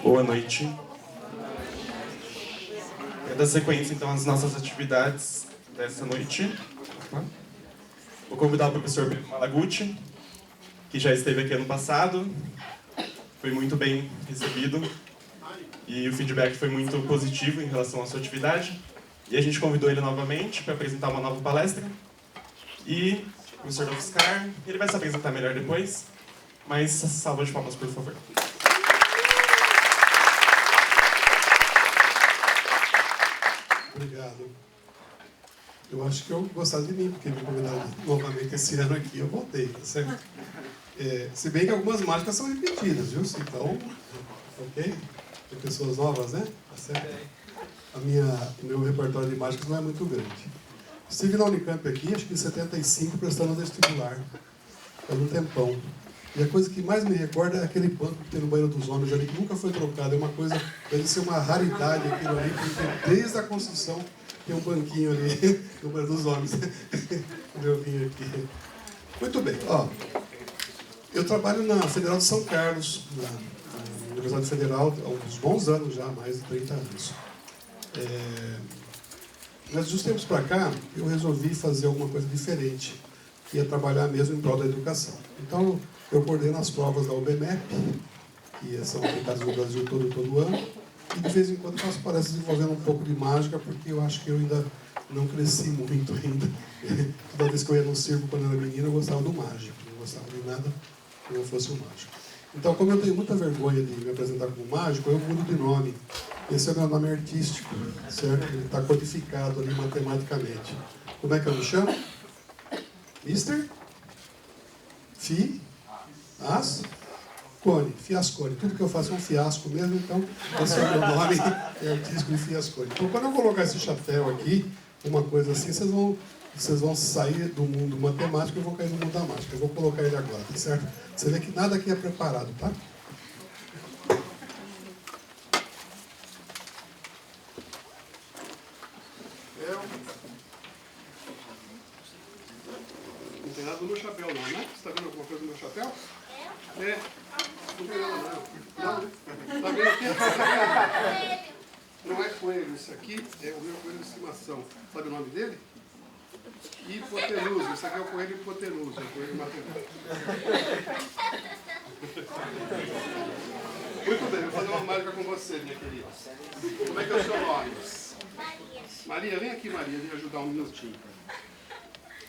Boa noite. Para dar sequência, então, às nossas atividades dessa noite, vou convidar o professor Pedro Malaguti, que já esteve aqui ano passado, foi muito bem recebido e o feedback foi muito positivo em relação à sua atividade. E a gente convidou ele novamente para apresentar uma nova palestra. E o professor Dovskar, ele vai se apresentar melhor depois, mas salva de palmas, por favor. Obrigado. Eu acho que eu gostaram de mim, porque me convidaram novamente esse ano aqui, eu voltei, tá certo? Se bem que algumas mágicas são repetidas, viu? Então, ok? Tem pessoas novas, né? Tá certo? O meu repertório de mágicas não é muito grande. Estive na Unicamp aqui, acho que em 75, prestando vestibular. Faz um tempão. E a coisa que mais me recorda é aquele banco que tem no banheiro dos homens ali, que nunca foi trocado. É uma coisa, deve ser uma raridade aquilo ali, porque desde a construção tem um banquinho ali no banheiro dos homens. Quando eu vim aqui. Muito bem, ó. Eu trabalho na Federal de São Carlos, na Universidade Federal, há uns bons anos já, mais de 30 anos. Mas dos tempos para cá, eu resolvi fazer alguma coisa diferente, que é trabalhar mesmo em prol da educação. Então, eu coordeno as provas da UBMEP, que são aplicadas no Brasil todo ano, e de vez em quando faço palestras envolvendo um pouco de mágica, porque eu acho que eu ainda não cresci muito ainda. Toda vez que eu ia no circo quando eu era menino, eu gostava do mágico, não gostava de nada que não fosse um mágico. Então, como eu tenho muita vergonha de me apresentar como mágico, eu mudo de nome. Esse é o meu nome artístico, certo? Ele está codificado ali matematicamente. Como é que eu me chamo? Mister? Fiascone. Fiascone. Tudo que eu faço é um fiasco mesmo, então esse é o meu nome artístico de Fiascone. Então, quando eu colocar esse chapéu aqui, uma coisa assim, vocês vão sair do mundo matemático e vão cair no mundo da mágica. Eu vou colocar ele agora, tá certo? Você vê que nada aqui é preparado, tá? Não tem nada no meu chapéu não, né? Você está vendo alguma coisa no meu chapéu? Não tem nada não. Não, né? Tá vendo aqui? Não é coelho, isso aqui é o meu coelho de estimação. Sabe o nome dele? Hipotenusa. Isso aqui é o coelho hipotenusa, o coelho matemático. Muito bem, vou fazer uma mágica com você, minha querida. Como é que é o seu nome? Maria, vem aqui, Maria, me ajudar um minutinho.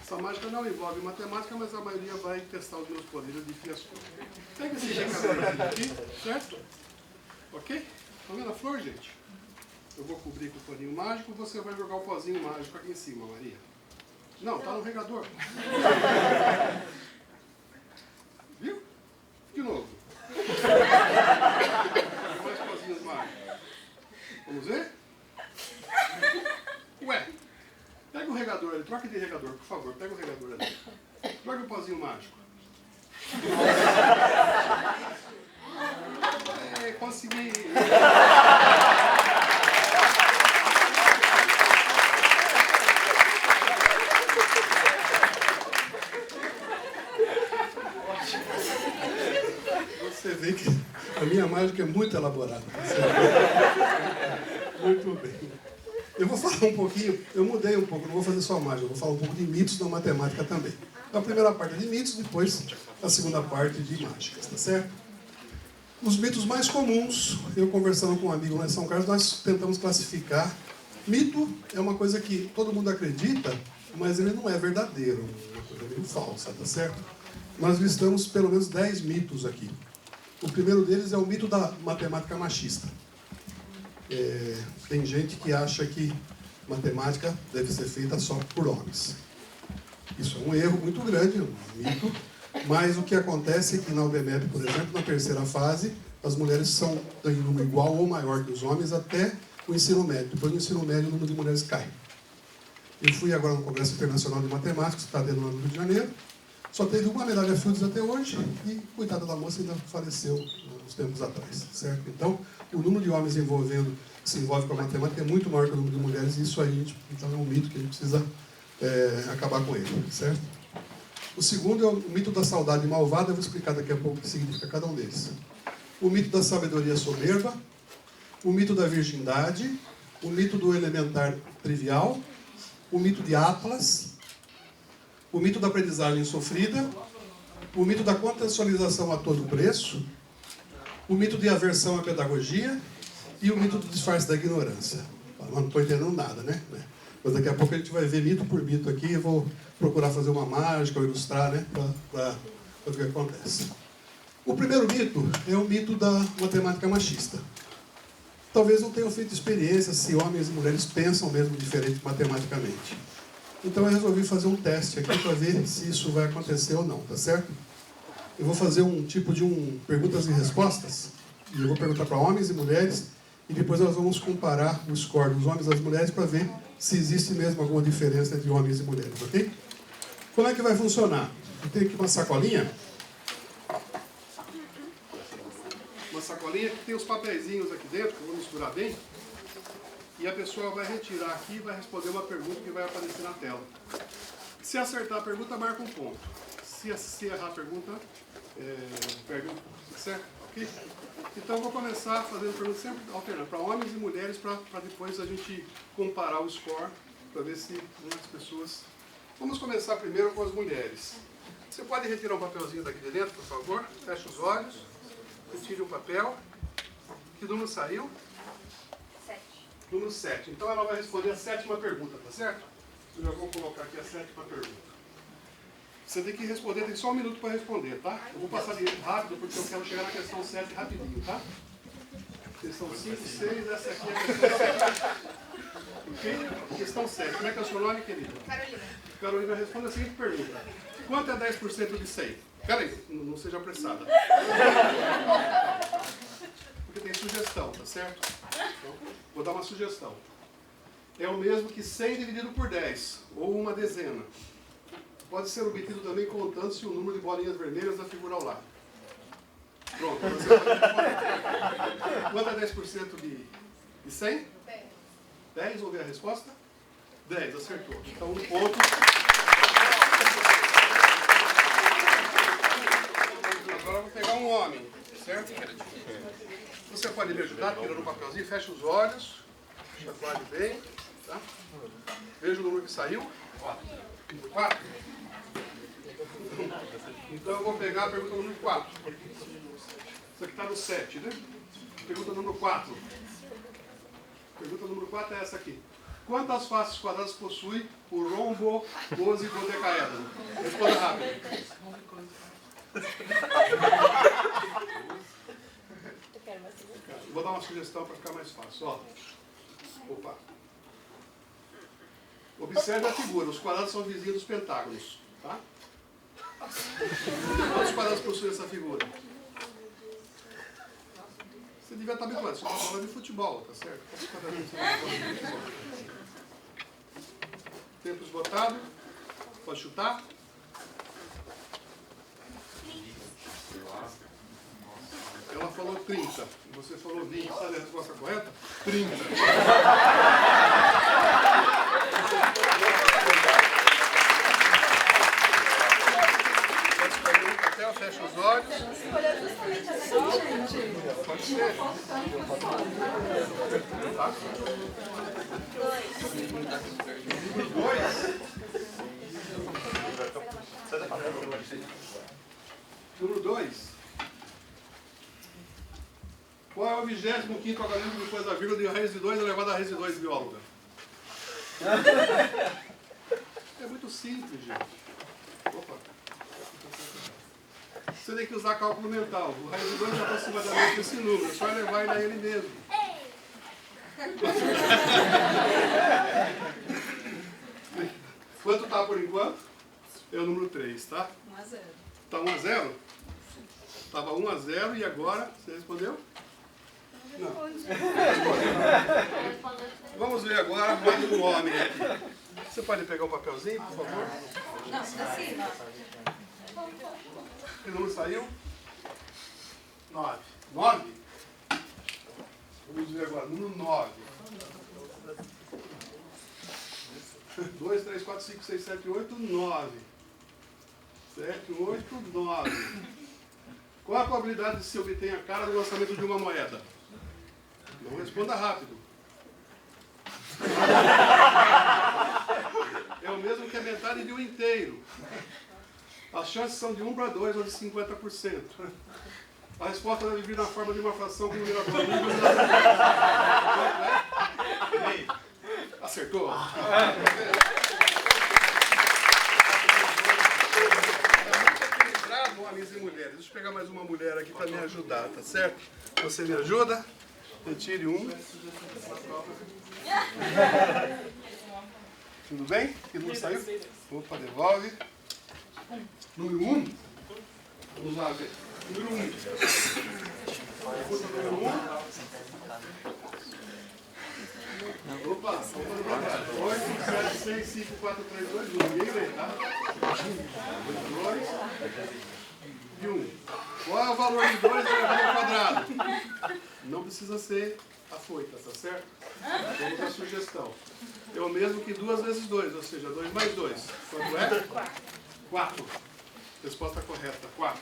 Essa mágica não envolve matemática, mas a maioria vai testar os meus poderes de fiasco. Pega esse recadinho aqui, certo? Ok? Tá vendo a flor, gente? Eu vou cobrir com o paninho mágico, você vai jogar o pozinho mágico aqui em cima, Maria. Não, tá no regador. Viu? De novo. Mais pozinhos mágicos. Vamos ver? Ué, pega o regador ali, troca de regador, por favor, pega o regador ali. Joga o pozinho mágico. Consegui. Você vê que a minha mágica é muito elaborada. Muito bem. Eu vou falar um pouquinho, eu mudei um pouco, não vou fazer só mágica, eu vou falar um pouco de mitos na matemática também. A primeira parte é de mitos, depois a segunda parte de mágicas, tá certo? Os mitos mais comuns, eu conversando com um amigo lá em São Carlos, nós tentamos classificar. Mito é uma coisa que todo mundo acredita, mas ele não é verdadeiro, uma coisa meio falsa, tá certo? Nós listamos pelo menos 10 mitos aqui. O primeiro deles é o mito da matemática machista. Tem gente que acha que matemática deve ser feita só por homens. Isso é um erro muito grande, um mito. Mas o que acontece é que na UBMEP, por exemplo, na terceira fase, as mulheres são em número igual ou maior que os homens até o ensino médio. Depois do ensino médio, o número de mulheres cai. Eu fui agora no Congresso Internacional de Matemática, que está tendo no Rio de Janeiro. Só teve uma medalha Fields até hoje e, coitada da moça, ainda faleceu uns tempos atrás, certo? Então, o número de homens que se envolve com a matemática é muito maior que o número de mulheres e isso aí, então, é um mito que a gente precisa acabar com ele, certo? O segundo é o mito da saudade malvada, eu vou explicar daqui a pouco o que significa cada um deles. O mito da sabedoria soberba, o mito da virgindade, o mito do elementar trivial, o mito de Atlas, o mito da aprendizagem sofrida, o mito da contextualização a todo preço, o mito de aversão à pedagogia e o mito do disfarce da ignorância. Mas não estou entendendo nada, né? Mas daqui a pouco a gente vai ver mito por mito aqui, eu vou procurar fazer uma mágica ou ilustrar, né? Para ver o que acontece. O primeiro mito é o mito da matemática machista. Talvez não tenham feito experiência se homens e mulheres pensam mesmo diferente matematicamente. Então eu resolvi fazer um teste aqui para ver se isso vai acontecer ou não, tá certo? Eu vou fazer um tipo de perguntas e respostas, e eu vou perguntar para homens e mulheres, e depois nós vamos comparar o score dos homens e das mulheres para ver se existe mesmo alguma diferença entre homens e mulheres, ok? Como é que vai funcionar? Eu tenho aqui uma sacolinha. Uma sacolinha que tem os papeizinhos aqui dentro, que eu vou misturar bem. E a pessoa vai retirar aqui e vai responder uma pergunta que vai aparecer na tela. Se acertar a pergunta, marca um ponto. Se errar a pergunta, perde um ponto. Certo? Ok? Então eu vou começar fazendo perguntas sempre alternando para homens e mulheres, para depois a gente comparar o score, para ver se as pessoas... Vamos começar primeiro com as mulheres. Você pode retirar um papelzinho daqui de dentro, por favor? Feche os olhos. Retire um papel. Que número saiu? 7. Número 7. Então ela vai responder a 7ª pergunta, tá certo? Eu já vou colocar aqui a 7ª pergunta. Você tem que responder, tem só 1 minuto para responder, tá? Eu vou passar rápido porque eu quero chegar na questão 7 rapidinho, tá? Questão 5, 6, essa aqui é a questão 7. Ok? Questão 7. Como é que é o seu nome, querida? Carolina. Carolina, responde a seguinte pergunta. Quanto é 10% de 100? Peraí, não seja apressada. Porque tem sugestão, tá certo? Então, vou dar uma sugestão. É o mesmo que 100 dividido por 10, ou uma dezena. Pode ser obtido também contando-se o número de bolinhas vermelhas da figura ao lado. Pronto, você pode responder. Quanto é 10% de 100? 10. 10, vou ver a resposta? 10, acertou. Então, 1 ponto. Agora eu vou pegar um homem, certo? Você pode me ajudar tirando um papelzinho? Fecha os olhos. Chacoalhe bem. Tá? Veja o número que saiu. 4. Então eu vou pegar a pergunta número 4. Isso aqui está no 7, né? Pergunta número 4. Pergunta número 4 é essa aqui. Quantas faces quadradas possui o rombo dodecaedro? Responda rápido. Vou dar uma sugestão para ficar mais fácil. Ó. Opa. Observe a figura. Os quadrados são vizinhos dos pentágonos. Tá? Quantos quadrados possui essa figura? Você devia estar habituado. Você está falando de futebol, tá certo? Quantos quadrados você está falando de futebol? Tempo esgotado. Pode chutar? Ela falou 30. Você falou 20. Sabe a resposta correta? 30. Fecha os olhos. Escolheu justamente essa gente. Pode ser. Tá? 2. Número 2. Qual é o 25º algarismo depois da vírgula de raiz de 2 elevado a raiz de 2, bióloga? É muito simples, gente. Opa. Você tem que usar cálculo mental. O raiz de 2 é aproximadamente esse número. É só elevar ele a ele mesmo. Quanto está por enquanto? É o número 3, tá? 1-0. Está 1-0? Estava 1-0 e agora você respondeu? Não. Vamos ver agora mais um homem aqui. Você pode pegar um papelzinho, por favor? Não, assim, Que número saiu? 9. 9? Vamos ver agora, número 9. 2, 3, 4, 5, 6, 7, 8, 9. 7, 8, 9. Qual a probabilidade de se obter a cara do lançamento de uma moeda? Não responda rápido. É o mesmo que a metade de um inteiro. As chances são de 1 para 2 ou de 50%. A resposta deve vir na forma de uma fração com numerador. Acertou? Homens e mulheres. Deixa eu pegar mais uma mulher aqui para me ajudar, tá certo? Você me ajuda? Retire um. Tudo bem? Que não saiu? Opa, devolve. Número 1. Vamos lá ver. Número 1. Número 1. Opa, vamos devagar. 8, 7, 6, 5, 4, 3, 2, 1. Ninguém vem, tá? 2 e 1. Qual é o valor de 2 elevado ao quadrado? Não precisa ser afoita, tá certo? Vamos para a sugestão. É o mesmo que 2 vezes 2, ou seja, 2 mais 2. Quanto é? 4. Resposta correta, 4.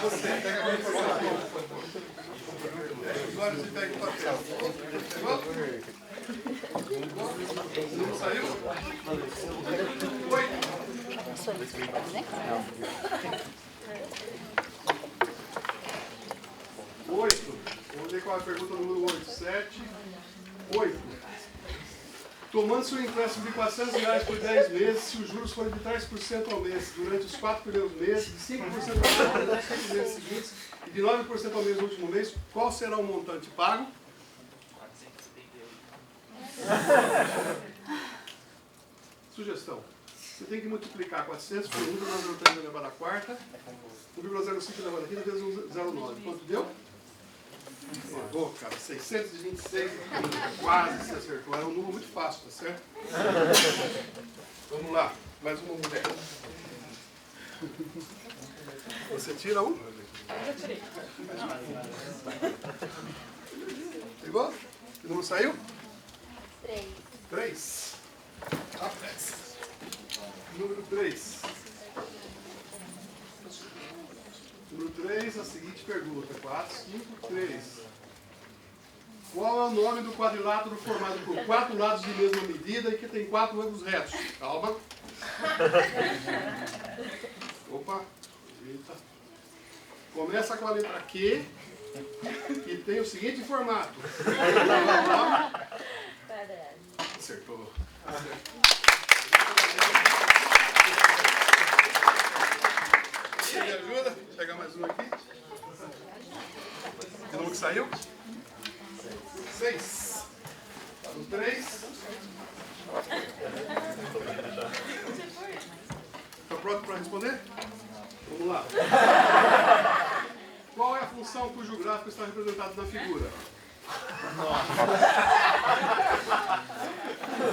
Você pega a informação. Os olhos e pega o papel. Pegou? Não saiu? 8. Vamos ver qual é a pergunta número 8. 7, 8. Tomando-se um empréstimo de R$400 por 10 meses, se os juros forem de 3% ao mês durante os 4 primeiros meses, de 5% ao mês durante os 5 meses seguintes e de 9% ao mês no último mês, qual será o montante pago? Sugestão. Você tem que multiplicar 400 por 1,03 elevado à quarta, 1,05 elevado à quinta vezes 1,09. Quanto deu? Errou, cara. 626. Quase se acertou. Era um número muito fácil, tá certo? Vamos lá. Mais uma mulher. Você tira um? Eu tirei. Pegou? Que número saiu? 3. 3. Rapaz. Número 3. Número 3, a seguinte pergunta. 4, 5, 3. Qual é o nome do quadrilátero formado por 4 lados de mesma medida e que tem 4 ângulos retos? Calma. Opa. Eita. Começa com a letra Q e tem o seguinte formato. Acertou. Você me ajuda? Vou pegar mais um aqui. Que número que saiu? 6. O 3. Está pronto para responder? Vamos lá. Qual é a função cujo gráfico está representado na figura?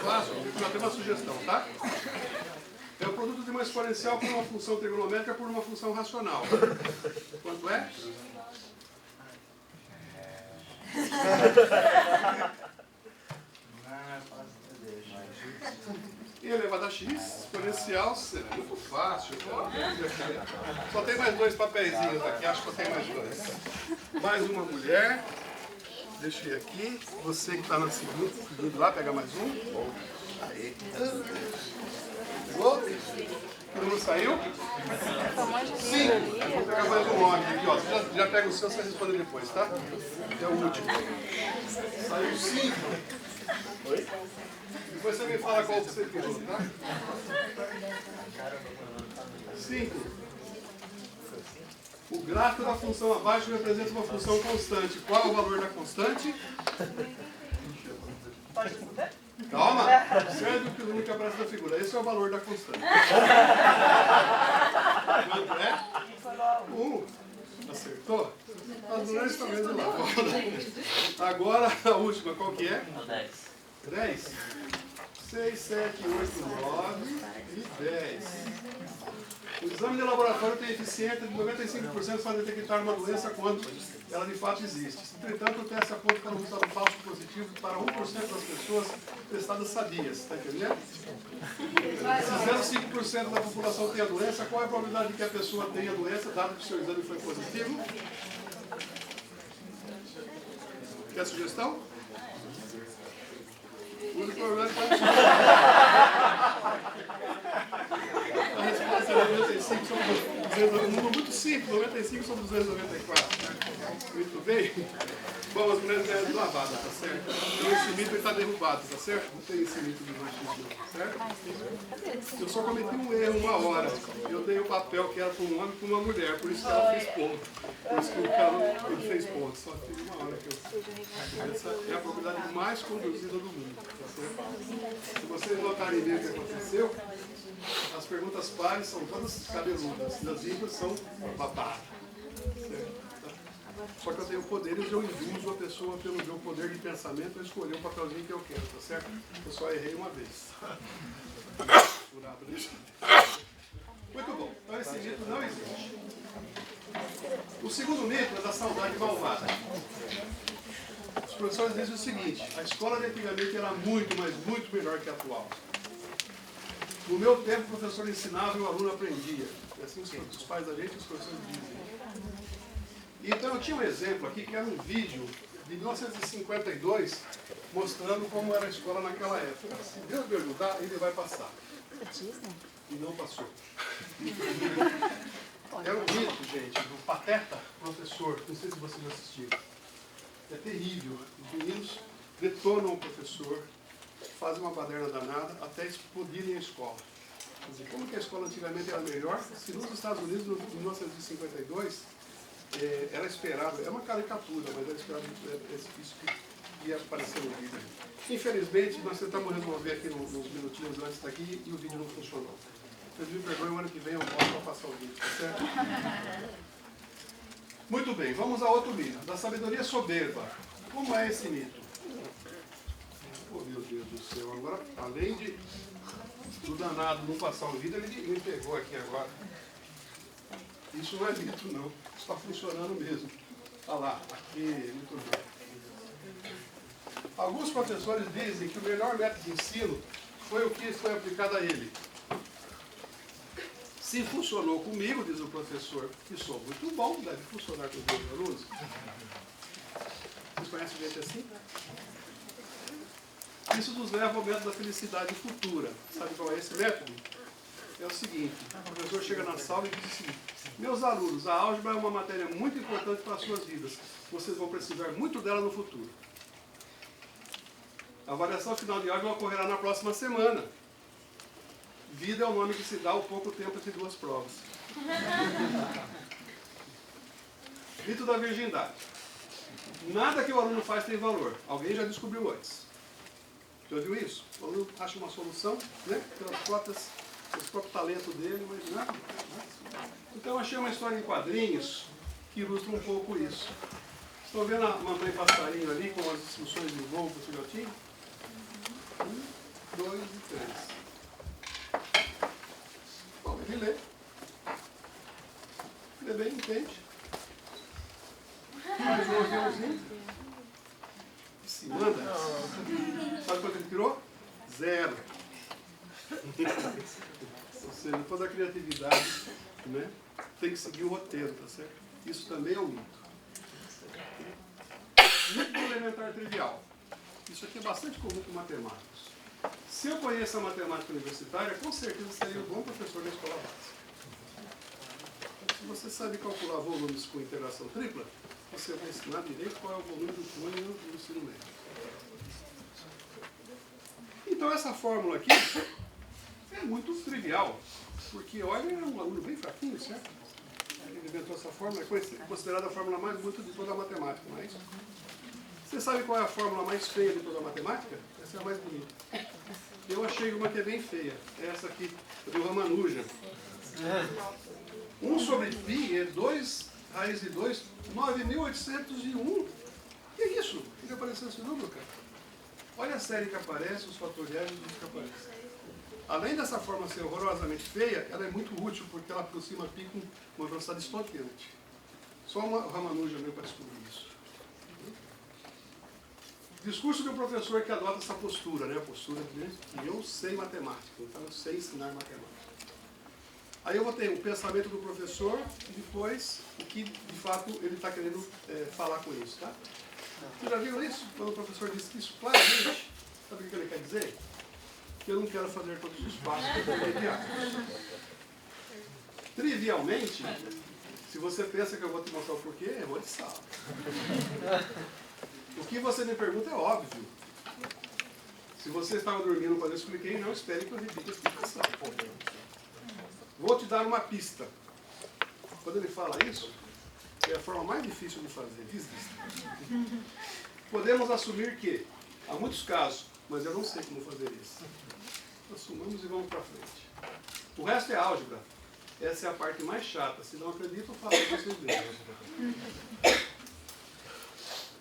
Fácil, já tem uma sugestão, tá? É o produto de uma exponencial por uma função trigonométrica por uma função racional. Quanto é? E elevado a x, exponencial, é muito fácil. Só tem mais 2 papeizinhos aqui, acho que só tem mais 2. Mais uma mulher. Deixei aqui. Você que está na segundo lá, pega mais um. Aí. Pegou? O número saiu? 5. Vou pegar mais um nome aqui, ó. Você já pega o seu, você responde depois, tá? É o último. Saiu 5. Oi? Depois você me fala qual que você pegou, tá? 5. O gráfico da função abaixo representa uma função constante. Qual é o valor da constante? Pode responder? Calma! Observe o que o número que aparece na figura. Esse é o valor da constante. Quanto é? 1. Acertou? As mulheres estão vendo lá. Agora a última, qual que é? 10. 10. 6, 7, 8, 9 e 10. exame de laboratório tem eficiência de 95% para detectar uma doença quando ela de fato existe. Entretanto, o teste aponta para um resultado falso positivo para 1% das pessoas testadas sadias. Está entendendo? Se 0,5% da população tem a doença, qual é a probabilidade de que a pessoa tenha a doença, dado que o seu exame foi positivo? Quer sugestão? O único problema é que a resposta é 95 sobre 294. Um número muito simples, 95 sobre 294. Muito bem. Bom, as mulheres eram lavadas, tá certo? Então esse mito está derrubado, tá certo? Não tem esse mito do machismo, certo? Eu só cometi um erro uma hora. Eu dei o papel que era para um homem e para uma mulher, por isso que ela fez ponto. Por isso que o cara ele fez ponto. Só fiz uma hora que eu... Essa é a propriedade mais conduzida do mundo, tá certo? Se vocês notarem bem o que aconteceu, as perguntas pares são todas cabeludas, e as ímpares são babadas. Certo? Só que eu tenho poderes, eu induzo a pessoa pelo meu poder de pensamento a escolher o papelzinho que eu quero, tá certo? Eu só errei uma vez. Muito bom. Então esse mito não existe. O segundo mito é da saudade malvada. Os professores dizem o seguinte: a escola de antigamente era muito, mas muito melhor que a atual. No meu tempo, o professor ensinava e o aluno aprendia. É assim os pais da gente, os professores dizem. Então eu tinha um exemplo aqui, que era um vídeo de 1952, mostrando como era a escola naquela época. Se Deus me ajudar, ele vai passar. E não passou. Era um mito, gente, do Pateta, professor. Não sei se vocês assistiram. É terrível. Os meninos detonam o professor, fazem uma baderna danada, até explodirem a escola. Quer dizer, como que a escola antigamente era melhor? Se nos Estados Unidos, em 1952, era esperado, é uma caricatura, mas era esperado isso que ia aparecer no vídeo. Infelizmente, nós tentamos resolver aqui nos minutinhos antes daqui e o vídeo não funcionou. Vocês me perdoem, o ano que vem eu volto para passar o vídeo, tá certo? Muito bem, vamos a outro mito, da sabedoria soberba. Como é esse mito? Oh, meu Deus do céu, agora, além do danado não passar o vídeo, ele me pegou aqui agora. Isso não é mito, não. Está funcionando mesmo. Olha lá, aqui, muito bem. Alguns professores dizem que o melhor método de ensino foi o que foi aplicado a ele. Se funcionou comigo, diz o professor, que sou muito bom, deve funcionar com os meus alunos. Vocês conhecem gente assim? Isso nos leva ao método da felicidade futura. Sabe qual é esse método? É o seguinte, o professor chega na sala e diz o seguinte: meus alunos, a álgebra é uma matéria muito importante para as suas vidas. Vocês vão precisar muito dela no futuro. A avaliação final de álgebra ocorrerá na próxima semana. Vida é o nome que se dá ao pouco tempo entre duas provas. Mito da virgindade. Nada que o aluno faz tem valor. Alguém já descobriu antes. Já viu isso? O aluno acha uma solução, né? Pelas próprio talento dele, mas nada. Então eu achei uma história em quadrinhos que ilustra um pouco isso. Estão vendo a mamãe passarinho ali com as instruções de voo para o filhotinho? 1, 2 e 3. Bom, ele lê. Lê bem, entende. Mais um aviãozinho. Se manda. Sabe quanto ele tirou? 0. Ou seja, toda a criatividade, né, tem que seguir o roteiro, tá certo? Isso também é um mito. Mito elementar trivial. Isso aqui é bastante comum com matemáticos. Se eu conheço a matemática universitária, com certeza seria um bom professor da escola básica. Se você sabe calcular volumes com interação tripla, você vai ensinar direito qual é o volume do túnel no ensino médio. Então essa fórmula aqui é muito trivial, porque Euler é um aluno bem fraquinho, certo? Ele inventou essa fórmula, é considerada a fórmula mais bonita de toda a matemática, não é isso? Você sabe qual é a fórmula mais feia de toda a matemática? Essa é a mais bonita. Eu achei uma que é bem feia, é essa aqui, do Ramanujan. 1 sobre π é 2 raiz de 2, 9.801. Que é isso? Fica aparecendo esse número, cara. Olha a série que aparece, os fatoriais e os que aparecem. Além dessa forma ser horrorosamente feia, ela é muito útil porque ela aproxima pi com uma velocidade estonteante. Só uma Ramanuja meu para descobrir isso. Discurso de um professor que adota essa postura, né? A postura de que eu sei matemática, então eu sei ensinar matemática. Aí eu vou ter o pensamento do professor e depois o que de fato ele está querendo falar com isso, tá? Vocês já viram isso? Quando o professor disse isso claramente, sabe o que ele quer dizer? Que eu não quero fazer todos os passos que eu tenho. Trivialmente, se você pensa que eu vou te mostrar o porquê, errou de sala. O que você me pergunta é óbvio. Se você estava dormindo quando eu expliquei, não espere que eu repita a explicação. Vou te dar uma pista. Quando ele fala isso, é a forma mais difícil de fazer. Desista. Podemos assumir que, há muitos casos, mas eu não sei como fazer isso. Assumamos e vamos para frente. O resto é álgebra. Essa é a parte mais chata. Se não acreditam, falo para vocês mesmos.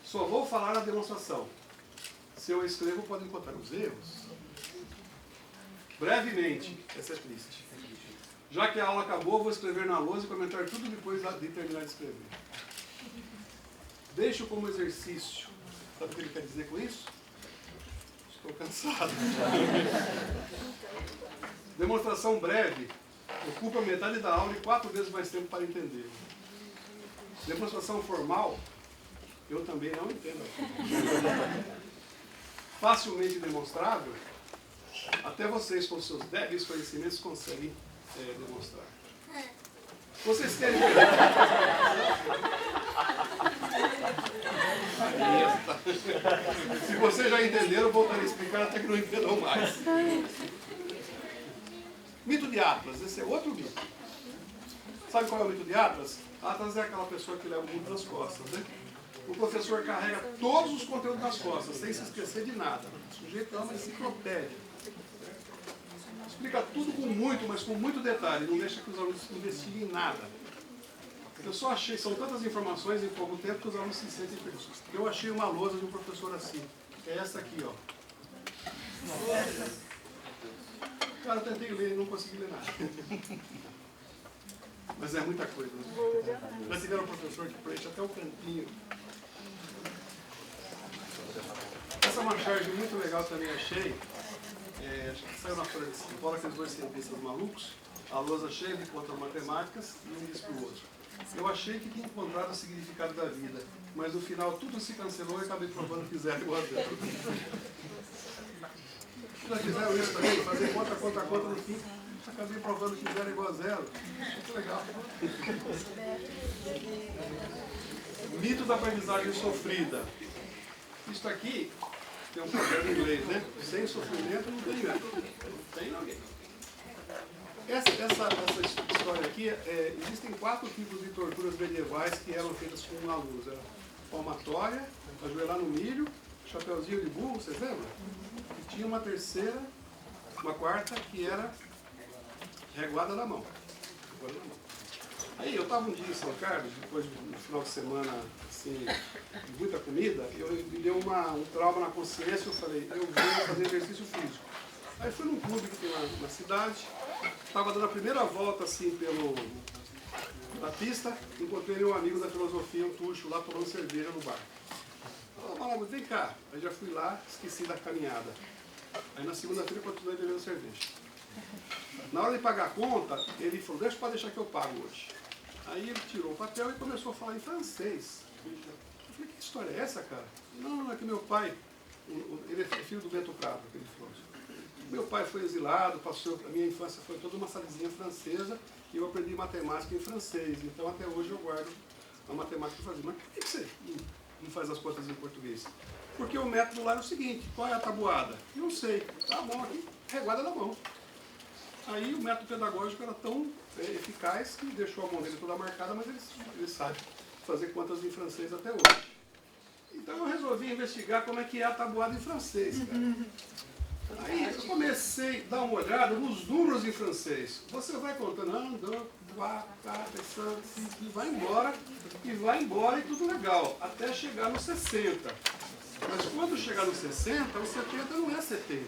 Só vou falar na demonstração. Se eu escrevo, podem encontrar os erros. Brevemente, essa é triste. Já que a aula acabou, vou escrever na lousa e comentar tudo depois de terminar de escrever. Deixo como exercício. Sabe o que ele quer dizer com isso? Estou cansado. Demonstração breve. Ocupa metade da aula e 4 vezes mais tempo para entender. Demonstração formal. Eu também não entendo. Facilmente demonstrável. Até vocês, com seus débeis conhecimentos, conseguem demonstrar. Vocês querem ver? Se vocês já entenderam, eu voltarei a explicar até que não entendam mais. Mito de Atlas, esse é outro mito. Sabe qual é o mito de Atlas? Atlas é aquela pessoa que leva o mundo nas costas, né? O professor carrega todos os conteúdos nas costas, sem se esquecer de nada. O sujeito é uma enciclopédia. Explica tudo com muito, mas com muito detalhe. Não deixa que os alunos investiguem nada. Eu só achei, são tantas informações em pouco tempo que os alunos se sentem perdidos. Eu achei uma lousa de um professor assim. É essa aqui, ó. Cara, eu tentei ler e não consegui ler nada. Mas é muita coisa, né? Já tiveram um professor que preenche até o cantinho. Essa é uma charge muito legal também, achei. Acho que saiu na Folha de São Paulo, aqueles 2 cientistas malucos. A lousa cheia de contas matemáticas e um diz para o outro. Eu achei que tinha encontrado o significado da vida, mas no final tudo se cancelou e acabei provando que zero é igual a zero. Já fizeram isso também? Fazer conta no fim. Acabei provando que zero é igual a zero. Muito legal. Mito da aprendizagem sofrida. Isso aqui tem um problema em inglês, né? Sem sofrimento não tem método. Tem ninguém. Essa história aqui, existem 4 tipos de torturas medievais que eram feitas com uma luz. Era palmatória, ajoelhar no milho, chapeuzinho de burro, vocês lembram? E tinha uma terceira, uma quarta, que era reguada na mão. Aí eu estava um dia em São Carlos, depois de um final de semana assim, de muita comida, me deu um trauma na consciência, eu falei, eu vou fazer exercício físico. Aí fui num clube que tem na cidade, estava dando a primeira volta assim na pista, encontrei meu amigo da filosofia, um tucho, lá tomando cerveja no bar. Falei, Malago, vem cá. Aí já fui lá, esqueci da caminhada. Aí na segunda-feira continuei bebendo cerveja. Na hora de pagar a conta, ele falou, pode deixar que eu pago hoje. Aí ele tirou o papel e começou a falar em francês. Eu falei, que história é essa, cara? Não, é que meu pai, ele é filho do Bento Prado, aquele filósofo. Meu pai foi exilado, a minha infância foi toda uma salizinha francesa e eu aprendi matemática em francês. Então até hoje eu guardo a matemática francesa. Mas por que você não faz as contas em português? Porque o método lá é o seguinte, qual é a tabuada? Não sei. Tá bom, aqui, reguada na mão. Aí o método pedagógico era tão eficaz que deixou a mão dele toda marcada, mas ele sabe fazer contas em francês até hoje. Então eu resolvi investigar como é que é a tabuada em francês, cara. Aí eu comecei a dar uma olhada nos números em francês. Você vai contando, 1, 2, 4, 5, e vai embora e tudo legal, até chegar no 60. Mas quando chegar no 60, o 70 não é 70.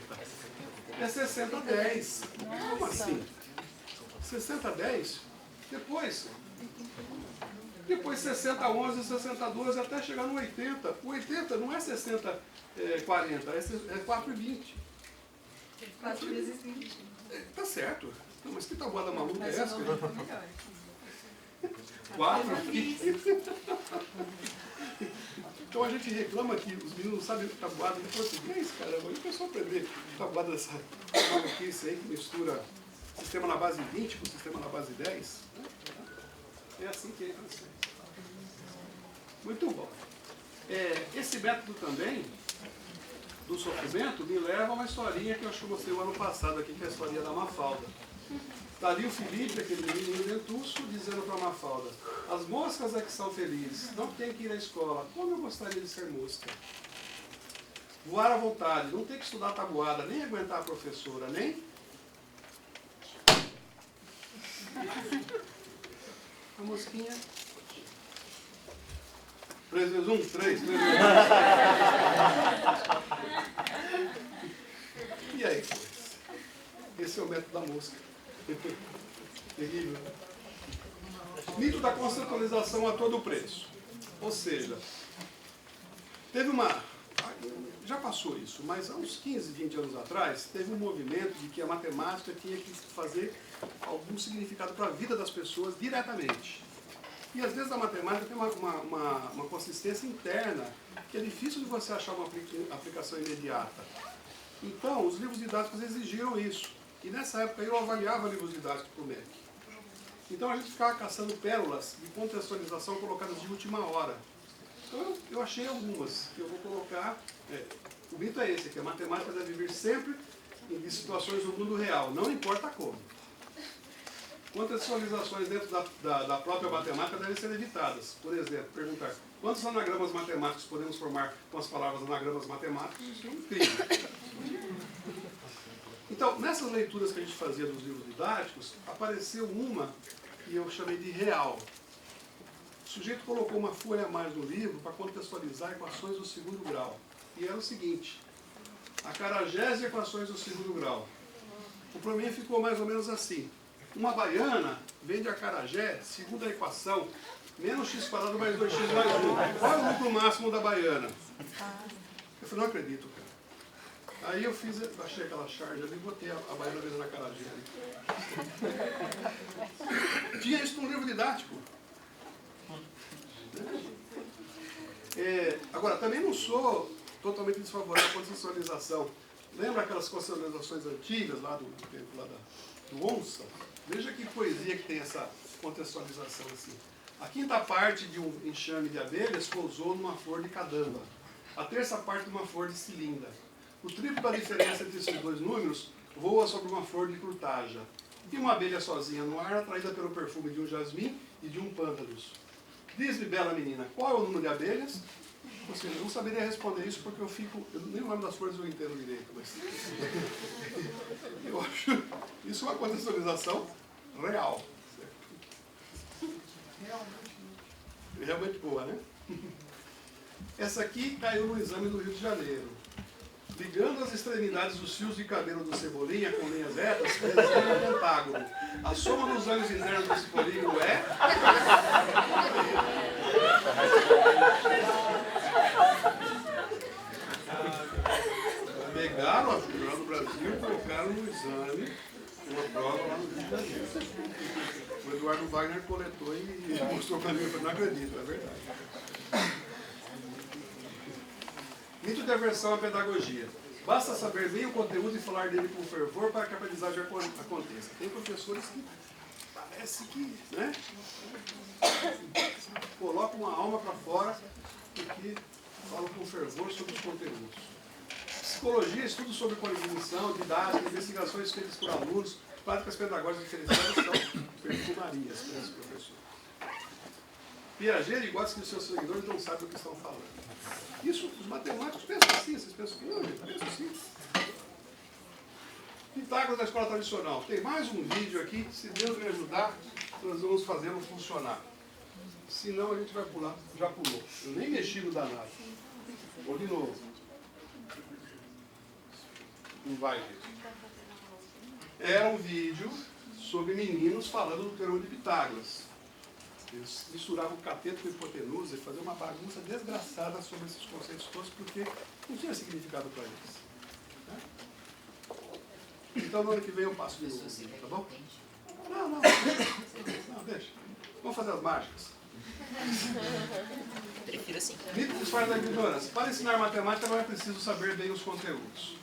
é 60-10. Como assim? 60-10? Depois 60-11, 60-12, até chegar no 80. O 80 não é 60-40, é 4,20. 4 vezes 20. Tá certo. Não, mas que tabuada maluca é Mas essa? o nome é melhor. 4. Então a gente reclama que os meninos não sabem tabuada de português, caramba. E o pessoal aprender tabuada dessa maluquice aí que mistura sistema na base 20 com sistema na base 10. É assim que é. Muito bom. Esse método também do sofrimento me leva a uma historinha que eu acho que eu mostrei o ano passado aqui, que é a historinha da Mafalda. Está ali o Felipe, aquele menino dentuço, dizendo para a Mafalda: as moscas é que são felizes, não tem que ir à escola. Como eu gostaria de ser mosca? Voar à vontade, não tem que estudar tabuada, nem aguentar a professora, nem... A mosquinha... 3 vezes 1, 3, 3 vezes 1. E aí? Esse é o método da mosca. Terrível. Mito da conceitualização a todo preço. Ou seja, teve uma... Já passou isso, mas há uns 15, 20 anos atrás, teve um movimento de que a matemática tinha que fazer algum significado para a vida das pessoas diretamente. E às vezes a matemática tem uma consistência interna que é difícil de você achar uma aplicação imediata. Então, os livros didáticos exigiram isso. E nessa época eu avaliava livros didáticos para o MEC. Então a gente ficava caçando pérolas de contextualização colocadas de última hora. Então eu achei algumas que eu vou colocar. O mito é esse, que a matemática deve vir sempre em situações do mundo real, não importa como. Contextualizações dentro da própria matemática devem ser evitadas. Por exemplo, perguntar quantos anagramas matemáticos podemos formar com as palavras anagramas matemáticos? Isso é um crime. Então, nessas leituras que a gente fazia dos livros didáticos, apareceu uma que eu chamei de real. O sujeito colocou uma folha a mais no livro para contextualizar equações do segundo grau. E era o seguinte: acarajés e equações do segundo grau. O problema ficou mais ou menos assim. Uma baiana vende acarajé, segundo a equação, menos x² mais 2x mais 1. Qual é o lucro máximo da baiana? Eu falei, não acredito, cara. Aí eu achei aquela charge ali e botei a baiana vendendo acarajé ali. Tinha isso num livro didático. Agora, também não sou totalmente desfavorável à contextualização. Lembra aquelas contextualizações antigas lá do tempo lá do Onça? Veja que poesia que tem essa contextualização assim. A quinta parte de um enxame de abelhas pousou numa flor de cadamba. A terça parte de uma flor de cilinda. O triplo da diferença entre esses dois números voa sobre uma flor de curtaja. E uma abelha sozinha no ar, atraída pelo perfume de um jasmim e de um pântanos. Diz-me, bela menina, qual é o número de abelhas? Ou seja, eu não saberia responder isso porque nem o nome das flores eu entendo direito, mas eu acho isso uma contextualização real. Realmente boa, né? Essa aqui caiu no exame do Rio de Janeiro. Ligando as extremidades dos fios de cabelo do Cebolinha com linhas retas, resulta um pentágono. A soma dos ângulos internos desse polígono é... Pegaram a figura do Brasil e colocaram no exame uma prova lá no Rio de Janeiro. O Eduardo Wagner coletou e mostrou para mim, eu falei, não acredito, é verdade. Mito de aversão à pedagogia. Basta saber bem o conteúdo e falar dele com fervor para que a aprendizagem aconteça. Tem professores que parece que, né, colocam uma alma para fora e que falam com fervor sobre os conteúdos. Psicologia, estudo sobre cognição, didática, investigações feitas por alunos, práticas pedagógicas diferenciadas são perfumarias para esse professor. Piaget gosta que os seus seguidores não sabem o que estão falando. Isso, os matemáticos pensam assim, vocês pensam que não, gente, pensam assim. Pitágoras da escola tradicional. Tem mais um vídeo aqui, se Deus me ajudar, nós vamos fazê-lo funcionar. Senão a gente vai pular, já pulou. Eu nem mexi no danado. Vou de novo. Não vai ver. Era um vídeo sobre meninos falando do Teorema de Pitágoras. Eles misturavam o cateto com a hipotenusa e faziam uma bagunça desgraçada sobre esses conceitos todos, porque não tinha significado para eles. Né? Então, no ano que vem eu passo de novo, tá bom? Não, deixa. Vamos fazer as mágicas. Prefiro assim. Mito disfarce da ignorância. Para ensinar matemática não é preciso saber bem os conteúdos.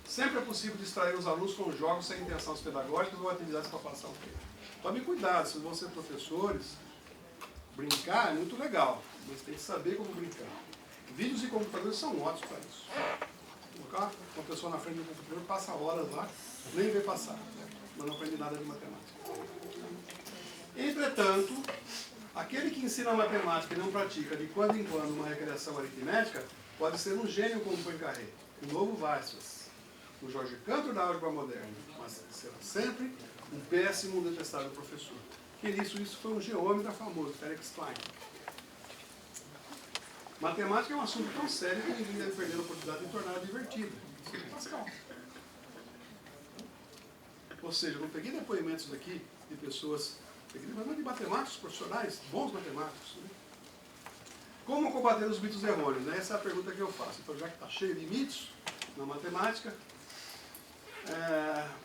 Sempre é possível distrair os alunos com jogos sem intenções pedagógicas ou atividades para passar o tempo. Tome cuidado, se vão ser professores, brincar é muito legal, mas tem que saber como brincar. Vídeos e computadores são ótimos para isso. Colocar uma pessoa na frente do computador, passa horas lá, nem vê passar, mas não aprende nada de matemática. Entretanto, aquele que ensina matemática e não pratica de quando em quando uma recreação aritmética pode ser um gênio como Poincaré, o novo Weisslas, o Jorge Cantor da álgebra moderna, mas será sempre um péssimo, detestável professor. Isso foi um geômetra famoso, Felix Klein. Matemática é um assunto tão sério que ninguém deve perder a oportunidade de torná-la divertida. Isso é Pascal. Ou seja, eu não peguei depoimentos daqui de pessoas, peguei depoimentos de matemáticos profissionais, bons matemáticos. Né? Como combater os mitos errôneos? Né? Essa é a pergunta que eu faço. Então, já que está cheio de mitos na matemática,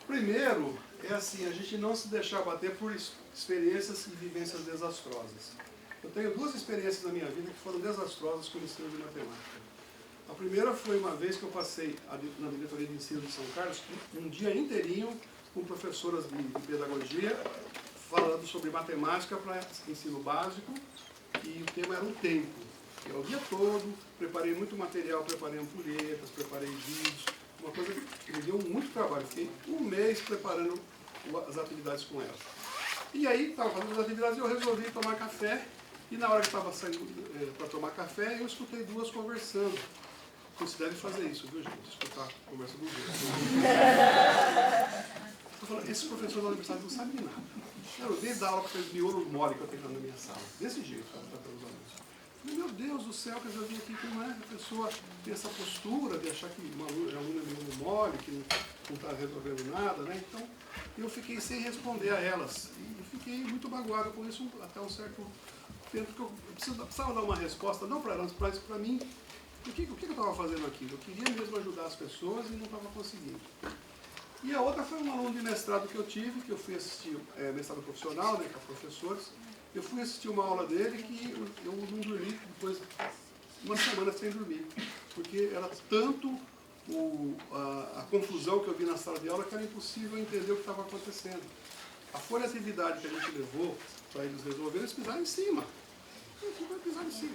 primeiro é assim, a gente não se deixar bater por experiências e vivências desastrosas. Eu tenho duas experiências na minha vida que foram desastrosas com o ensino de matemática. A primeira foi uma vez que eu passei na diretoria de ensino de São Carlos um dia inteirinho com professoras de pedagogia falando sobre matemática para ensino básico e o tema era o tempo. Eu, o dia todo, preparei muito material, preparei ampulhetas, preparei vídeos, uma coisa que me deu muito trabalho. Fiquei um mês preparando as atividades com elas. E aí, estava fazendo as atividades e eu resolvi tomar café. E na hora que estava saindo para tomar café, eu escutei duas conversando. Você deve fazer isso, viu, gente? Escutar a conversa dos dois. Eu falei, esse professor da universidade não sabe de nada. Eu desde a aula com aqueles miolos mole que eu tenho na minha sala. Desse jeito, sabe, para os alunos. Meu Deus do céu, que eu já vi aqui que não é a pessoa ter essa postura de achar que uma aluna é meio mole, que não está resolvendo nada, né? Então, eu fiquei sem responder a elas. E fiquei muito magoado com isso até um certo tempo, que eu precisava dar uma resposta, não para elas, mas para mim. O que eu estava fazendo aqui? Eu queria mesmo ajudar as pessoas e não estava conseguindo. E a outra foi um aluno de mestrado que eu tive, que eu fui assistir, mestrado profissional, né, com professores. Eu fui assistir uma aula dele que eu não dormi depois, uma semana sem dormir. Porque era tanto a confusão que eu vi na sala de aula que era impossível entender o que estava acontecendo. A folha de atividade que a gente levou para eles resolverem, eles pisaram em cima. Eles pisaram em cima.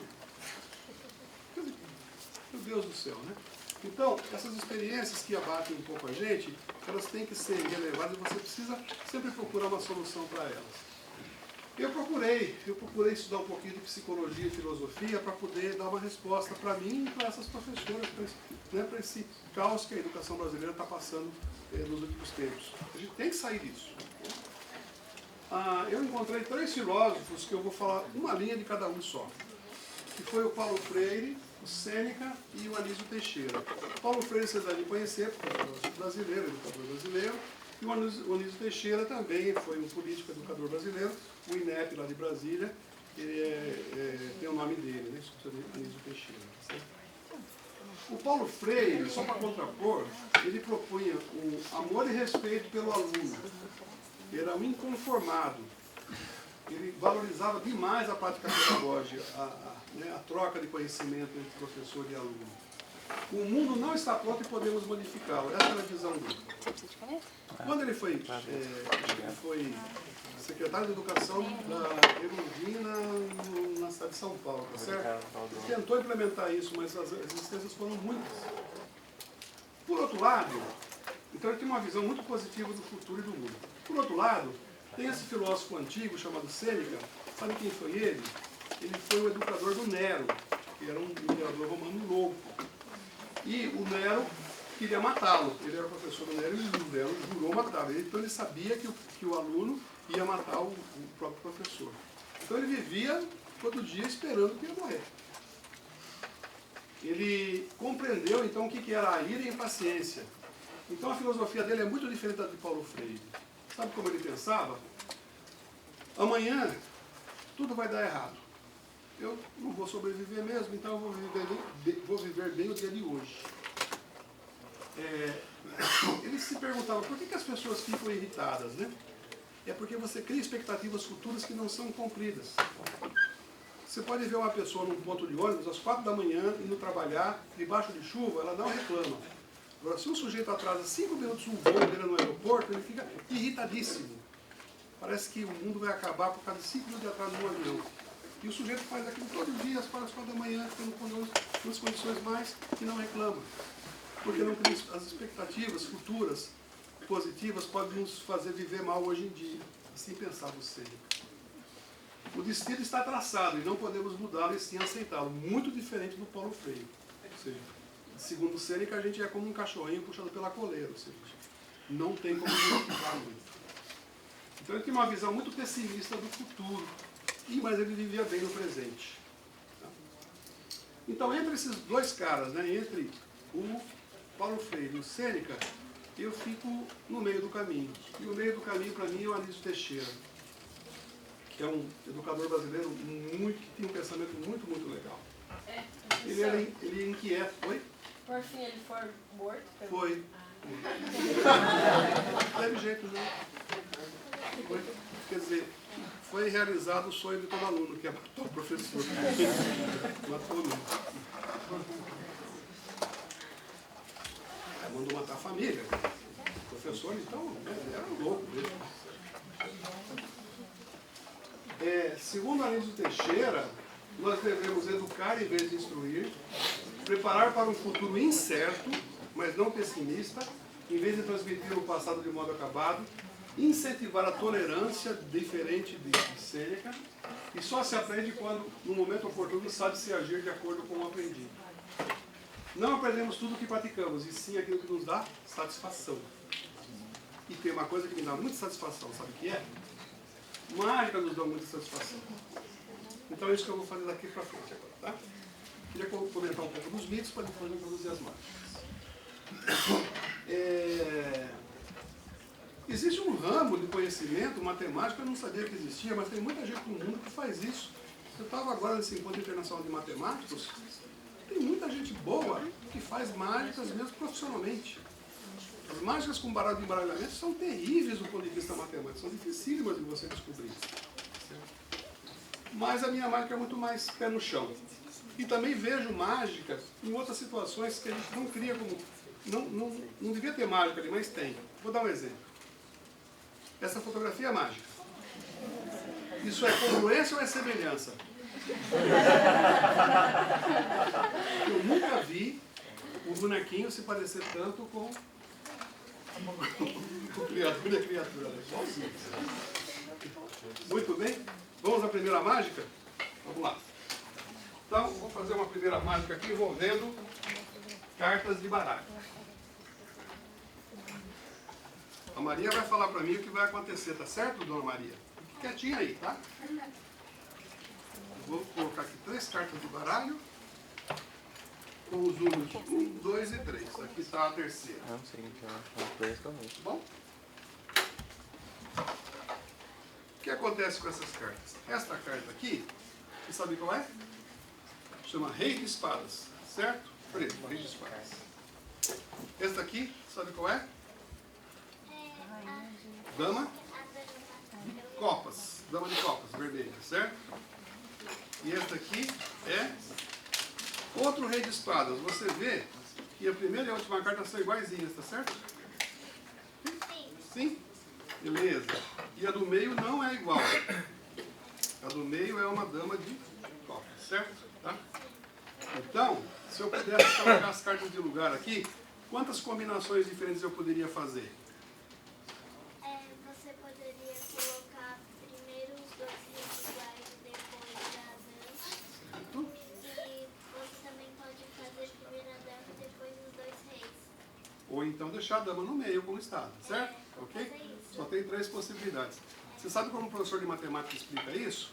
Meu Deus do céu, né? Então, essas experiências que abatem um pouco a gente, elas têm que ser relevadas e você precisa sempre procurar uma solução para elas. Eu procurei estudar um pouquinho de psicologia e filosofia para poder dar uma resposta para mim e para essas professoras, para esse caos que a educação brasileira está passando nos últimos tempos. A gente tem que sair disso. Eu encontrei 3 filósofos que eu vou falar uma linha de cada um só, que foi o Paulo Freire, o Sêneca e o Anísio Teixeira. Paulo Freire vocês devem conhecer, porque é brasileiro, educador brasileiro, e o Anísio Teixeira também foi um político educador brasileiro, o INEP lá de Brasília, ele tem o nome dele, né? Anísio Teixeira. Certo? O Paulo Freire, só para contrapor, ele propunha um amor e respeito pelo aluno. Ele era um inconformado. Ele valorizava demais a prática pedagógica, a troca de conhecimento entre professor e aluno. O mundo não está pronto e podemos modificá-lo. Essa era a visão dele. Quando ele foi secretário de Educação da Erundina na cidade de São Paulo, tá certo? Ele tentou implementar isso, mas as resistências foram muitas. Por outro lado, então ele tem uma visão muito positiva do futuro e do mundo. Por outro lado, tem esse filósofo antigo chamado Sêneca. Sabe quem foi ele? Ele foi o educador do Nero, que era um imperador romano louco. E o Nero queria matá-lo. Ele era professor do Nero e o Nero jurou matá-lo. Então ele sabia que o aluno ia matar o próprio professor. Então ele vivia todo dia esperando que ia morrer. Ele compreendeu então o que era a ira e a impaciência. Então a filosofia dele é muito diferente da de Paulo Freire. Sabe como ele pensava? Amanhã tudo vai dar errado. Eu não vou sobreviver mesmo, então eu vou viver bem o dia de hoje. Ele se perguntava por que as pessoas ficam irritadas, né? É porque você cria expectativas futuras que não são cumpridas. Você pode ver uma pessoa num ponto de ônibus às 4 da manhã, indo trabalhar, debaixo de chuva, ela não reclama. Agora, se um sujeito atrasa 5 minutos o voo dele no aeroporto, ele fica irritadíssimo. Parece que o mundo vai acabar por causa de 5 minutos de atraso no avião. E o sujeito faz aquilo todos os dias, para as 4 da manhã, ficando nas condições mais, e não reclama. Porque não cria as expectativas futuras positivas podem nos fazer viver mal hoje em dia. Assim pensava o Sêneca. O destino está traçado e não podemos mudá-lo e sim aceitá-lo. Muito diferente do Paulo Freire. Ou seja, segundo o Sêneca, a gente é como um cachorrinho puxado pela coleira. Ou seja, não tem como modificar muito. Então ele tinha uma visão muito pessimista do futuro. Mas ele vivia bem no presente. Então, entre esses dois caras, né, entre o Paulo Freire e o Sêneca, eu fico no meio do caminho. E o meio do caminho, para mim, é o Anísio Teixeira, que é um educador brasileiro que tinha um pensamento muito, muito legal. Ele é inquieto. Foi? Por fim, ele foi morto? Foi. Não teve jeito, não. Foi. Quer dizer, foi realizado o sonho de todo aluno, que é matar o professor. Matou o aluno. Mandou matar a família. O professor, então, era um louco mesmo. Segundo Anísio Teixeira, nós devemos educar em vez de instruir, preparar para um futuro incerto, mas não pessimista, em vez de transmitir o passado de modo acabado, incentivar a tolerância, diferente de Sêneca, e só se aprende quando, no momento oportuno, sabe-se agir de acordo com o aprendido. Não aprendemos tudo o que praticamos, e sim aquilo que nos dá satisfação. E tem uma coisa que me dá muita satisfação, sabe o que é? Mágica nos dá muita satisfação. Então é isso que eu vou fazer daqui para frente agora, tá? Queria comentar um pouco dos mitos para depois introduzir as mágicas. Existe um ramo de conhecimento matemático, eu não sabia que existia, mas tem muita gente no mundo que faz isso. Eu estava agora nesse encontro internacional de matemáticos, tem muita gente boa que faz mágicas mesmo profissionalmente. As mágicas com baralho de embaralhamento são terríveis do ponto de vista matemático, são dificílimas de você descobrir. Mas a minha mágica é muito mais pé no chão. E também vejo mágica em outras situações que a gente não cria como... Não devia ter mágica ali, mas tem. Vou dar um exemplo. Essa fotografia é mágica. Isso é congruência ou é semelhança? Eu nunca vi um bonequinho se parecer tanto com o criador e a criatura. Muito bem. Vamos à primeira mágica? Vamos lá. Então, vou fazer uma primeira mágica aqui envolvendo cartas de baralho. A Maria vai falar para mim o que vai acontecer, tá certo, dona Maria? Fique quietinha aí, tá? Vou colocar aqui 3 cartas de baralho com os números 1, 2 e 3. Aqui está a terceira. Não, sim, já. Bom? O que acontece com essas cartas? Esta carta aqui, você sabe qual é? Chama Rei de Espadas, certo? Preto, Rei de Espadas. Esta aqui, sabe qual é? Dama de Copas. Dama de Copas, vermelha, certo? E esta aqui é outro Rei de Espadas. Você vê que a primeira e a última carta são iguaizinhas, tá certo? Sim? Beleza. E a do meio não é igual. A do meio é uma dama de copas, certo? Tá? Então, se eu pudesse colocar as cartas de lugar aqui, quantas combinações diferentes eu poderia fazer? Você poderia colocar primeiro os 2 reis iguais e depois a dama. Certo? E você também pode fazer primeiro a dama e depois os 2 reis. Ou então deixar a dama no meio como estado, certo? Vou Ok? fazer isso. Só tem 3 possibilidades. Você sabe como o professor de matemática explica isso?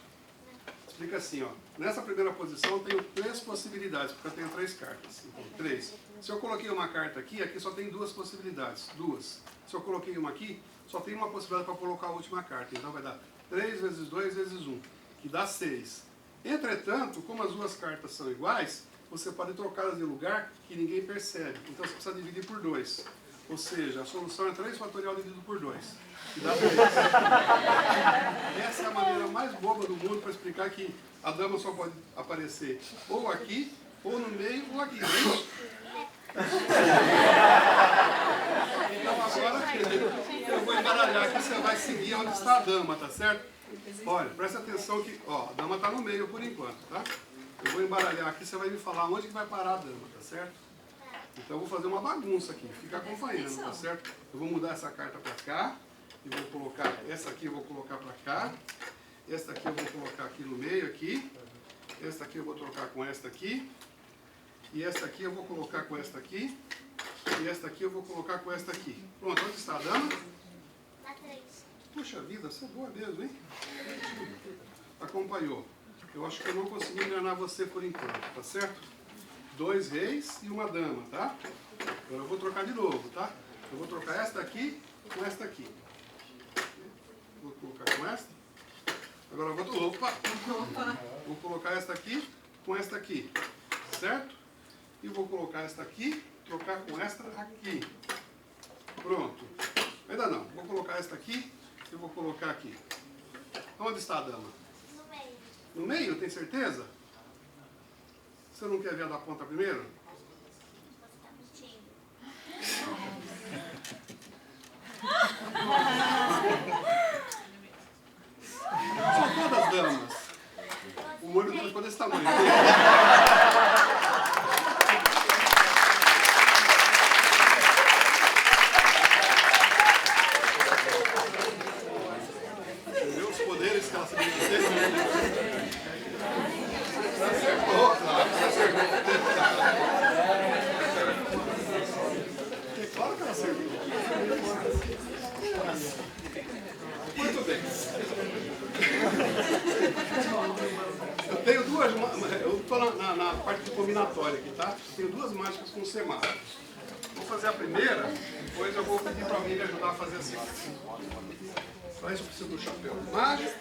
Explica assim, ó. Nessa primeira posição eu tenho 3 possibilidades, porque eu tenho 3 cartas. Então, 3. Se eu coloquei uma carta aqui, aqui só tem duas possibilidades. Duas. Se eu coloquei uma aqui, só tem uma possibilidade para colocar a última carta. Então vai dar 3 vezes 2 vezes 1, que dá 6. Entretanto, como as duas cartas são iguais, você pode trocá-las de lugar que ninguém percebe. Então você precisa dividir por 2. Ou seja, a solução é 3 fatorial dividido por 2, que dá 3. Essa é a maneira mais boba do mundo para explicar que a dama só pode aparecer ou aqui, ou no meio, ou aqui. Não é isso? Então agora, eu vou embaralhar aqui, você vai seguir onde está a dama, tá certo? Olha, presta atenção que, ó, a dama está no meio por enquanto, tá? Eu vou embaralhar aqui, você vai me falar onde que vai parar a dama, tá certo? Então eu vou fazer uma bagunça aqui, fica acompanhando, tá certo? Eu vou mudar essa carta para cá, e vou colocar, essa aqui eu vou colocar para cá, esta aqui eu vou colocar aqui no meio, aqui, esta aqui eu vou trocar com esta aqui, e esta aqui eu vou colocar com esta aqui, e esta aqui eu vou colocar com esta aqui. Pronto, onde está a dama? Dá 3. Puxa vida, você é boa mesmo, hein? Acompanhou. Eu acho que eu não consegui enganar você por enquanto, tá certo? 2 reis e uma dama, tá? Agora eu vou trocar de novo, tá? Eu vou trocar esta aqui com esta aqui. Vou colocar com esta. Agora eu vou... Opa! Vou colocar esta aqui com esta aqui, certo? E vou colocar esta aqui, trocar com esta aqui. Pronto. Ainda não. Vou colocar esta aqui e vou colocar aqui. Onde está a dama? No meio. No meio, tem certeza? Você não quer ver a da ponta primeiro? Você está mentindo. São todas damas. O olho dela ficou desse tamanho. Você viu os poderes que ela se tem? Acertou, claro, você acertou. É claro que ela acertou. Muito bem. Eu tenho duas, eu estou na parte de combinatória aqui, tá? Tenho duas mágicas com semáforos. Vou fazer a primeira, depois eu vou pedir para alguém me ajudar a fazer a segunda. Para isso eu preciso do chapéu mágico.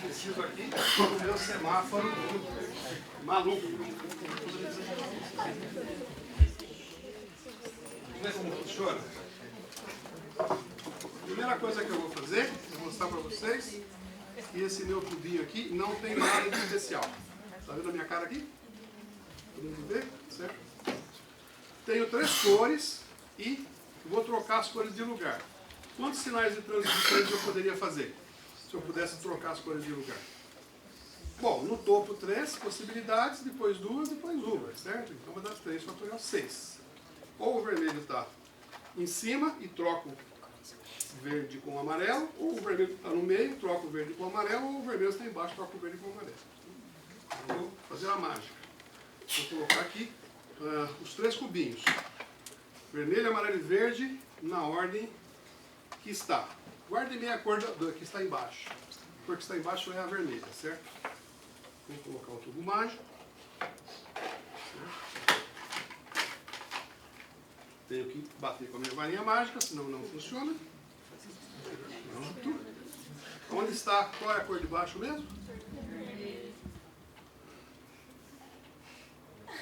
Preciso aqui do meu semáforo maluco. Vamos ver como funciona? Primeira coisa que eu vou fazer, eu vou mostrar para vocês que esse meu tubinho aqui não tem nada de especial. Está vendo a minha cara aqui? Todo mundo vê? Certo? Tenho 3 cores e vou trocar as cores de lugar. Quantos sinais de transição eu poderia fazer se eu pudesse trocar as cores de lugar? Bom, no topo 3 possibilidades, depois 2, depois 1, certo? Então vai dar 3 fatorial 6. Ou o vermelho está em cima e troco verde com amarelo, ou o vermelho está no meio, troco o verde com o amarelo, ou o vermelho está embaixo, troco o verde com o amarelo. Eu vou fazer a mágica. Vou colocar aqui os 3 cubinhos. Vermelho, amarelo e verde na ordem que está. Guarde bem a cor que está embaixo. A cor que está embaixo é a vermelha, certo? Vou colocar o tubo mágico. Tenho que bater com a minha varinha mágica, senão não funciona. Pronto. Onde está? Qual é a cor de baixo mesmo?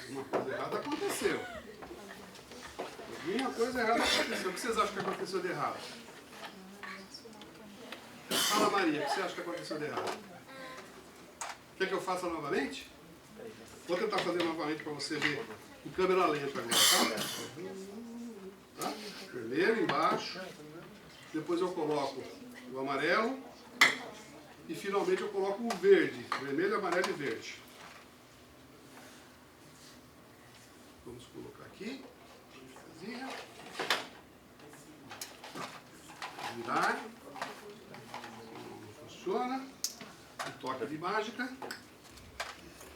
Uma coisa errada aconteceu. Alguma coisa errada aconteceu. O que vocês acham que aconteceu de errado? Fala, Maria, o que você acha que aconteceu de errado? Quer que eu faça novamente? Vou tentar fazer novamente para você ver em câmera lenta agora, tá? Vermelho embaixo, depois eu coloco o amarelo e finalmente eu coloco o verde, vermelho, amarelo e verde. Vamos colocar aqui, virar, não funciona, um toque de mágica.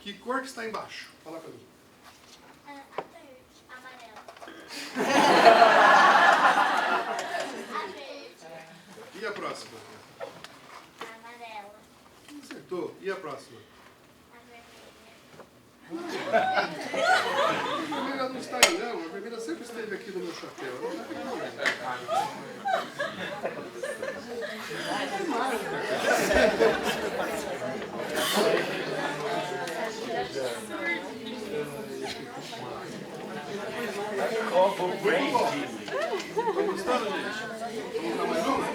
Que cor que está embaixo? Fala para mim. Verde, amarelo. A verde. E a próxima? Amarela. Acertou. E a próxima? A vermelha. Vermelho, vermelha não está aí, não. A vermelha sempre esteve aqui no meu chapéu. Ela não está aqui, não. Mágica, Estão gostando, gente? Vamos dar mais uma?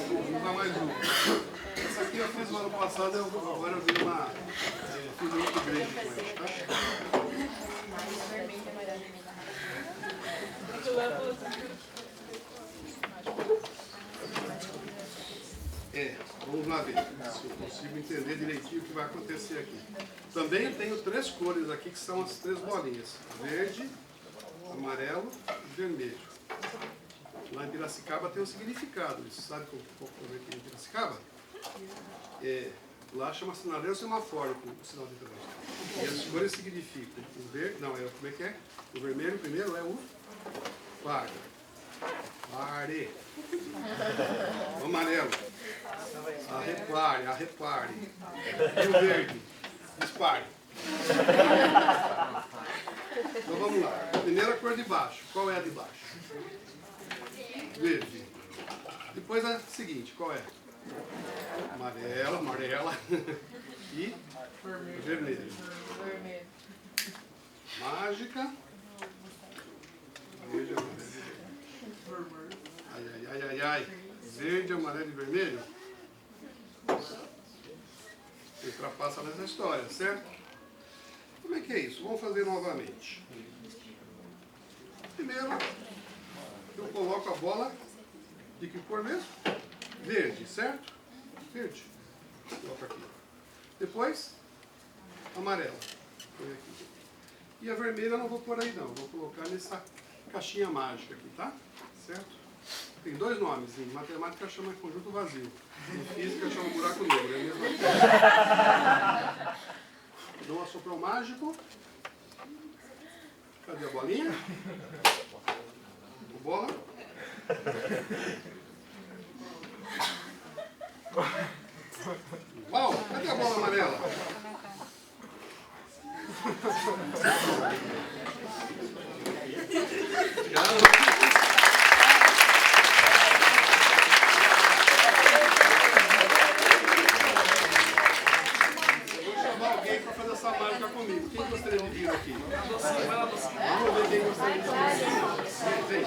Vamos dar mais uma. Essa aqui eu fiz no ano passado, agora eu fiz uma muito grande com ela, tá? Vamos lá ver se eu consigo entender direitinho o que vai acontecer aqui. Também eu tenho 3 cores aqui, que são as 3 bolinhas. Verde, amarelo e vermelho. Lá em Piracicaba tem um significado. Você sabe qual é aqui em Piracicaba? Lá chama sinaleiro semafórico, o sinal de trânsito. E as cores significam o verde, não, como é que é? O vermelho primeiro é o pare. Pare. O amarelo. Arrepare. E o verde. Dispare. Então vamos lá. Primeira cor de baixo. Qual é a de baixo? Verde. Depois a seguinte, qual é? Amarela. E vermelho. Mágica. Verde, amarelo. Ai. Verde, amarelo e vermelho. Ultrapassa nessa história, certo? Como é que é isso? Vamos fazer novamente. Primeiro, eu coloco a bola de que cor mesmo? Verde, certo? Verde. Coloco aqui. Depois, amarelo. Põe aqui. E a vermelha eu não vou pôr aí não. Vou colocar nessa caixinha mágica aqui, tá? Certo? Tem 2 nomes. Em matemática chama conjunto vazio. Em física chama buraco negro. É a mesma coisa. Dou um assoprão mágico. Cadê a bolinha? O bola. Uau! Cadê a bola amarela? Alguém para fazer essa mágica comigo. Quem gostaria de vir aqui? Vamos ver quem gostaria de vir. Vem.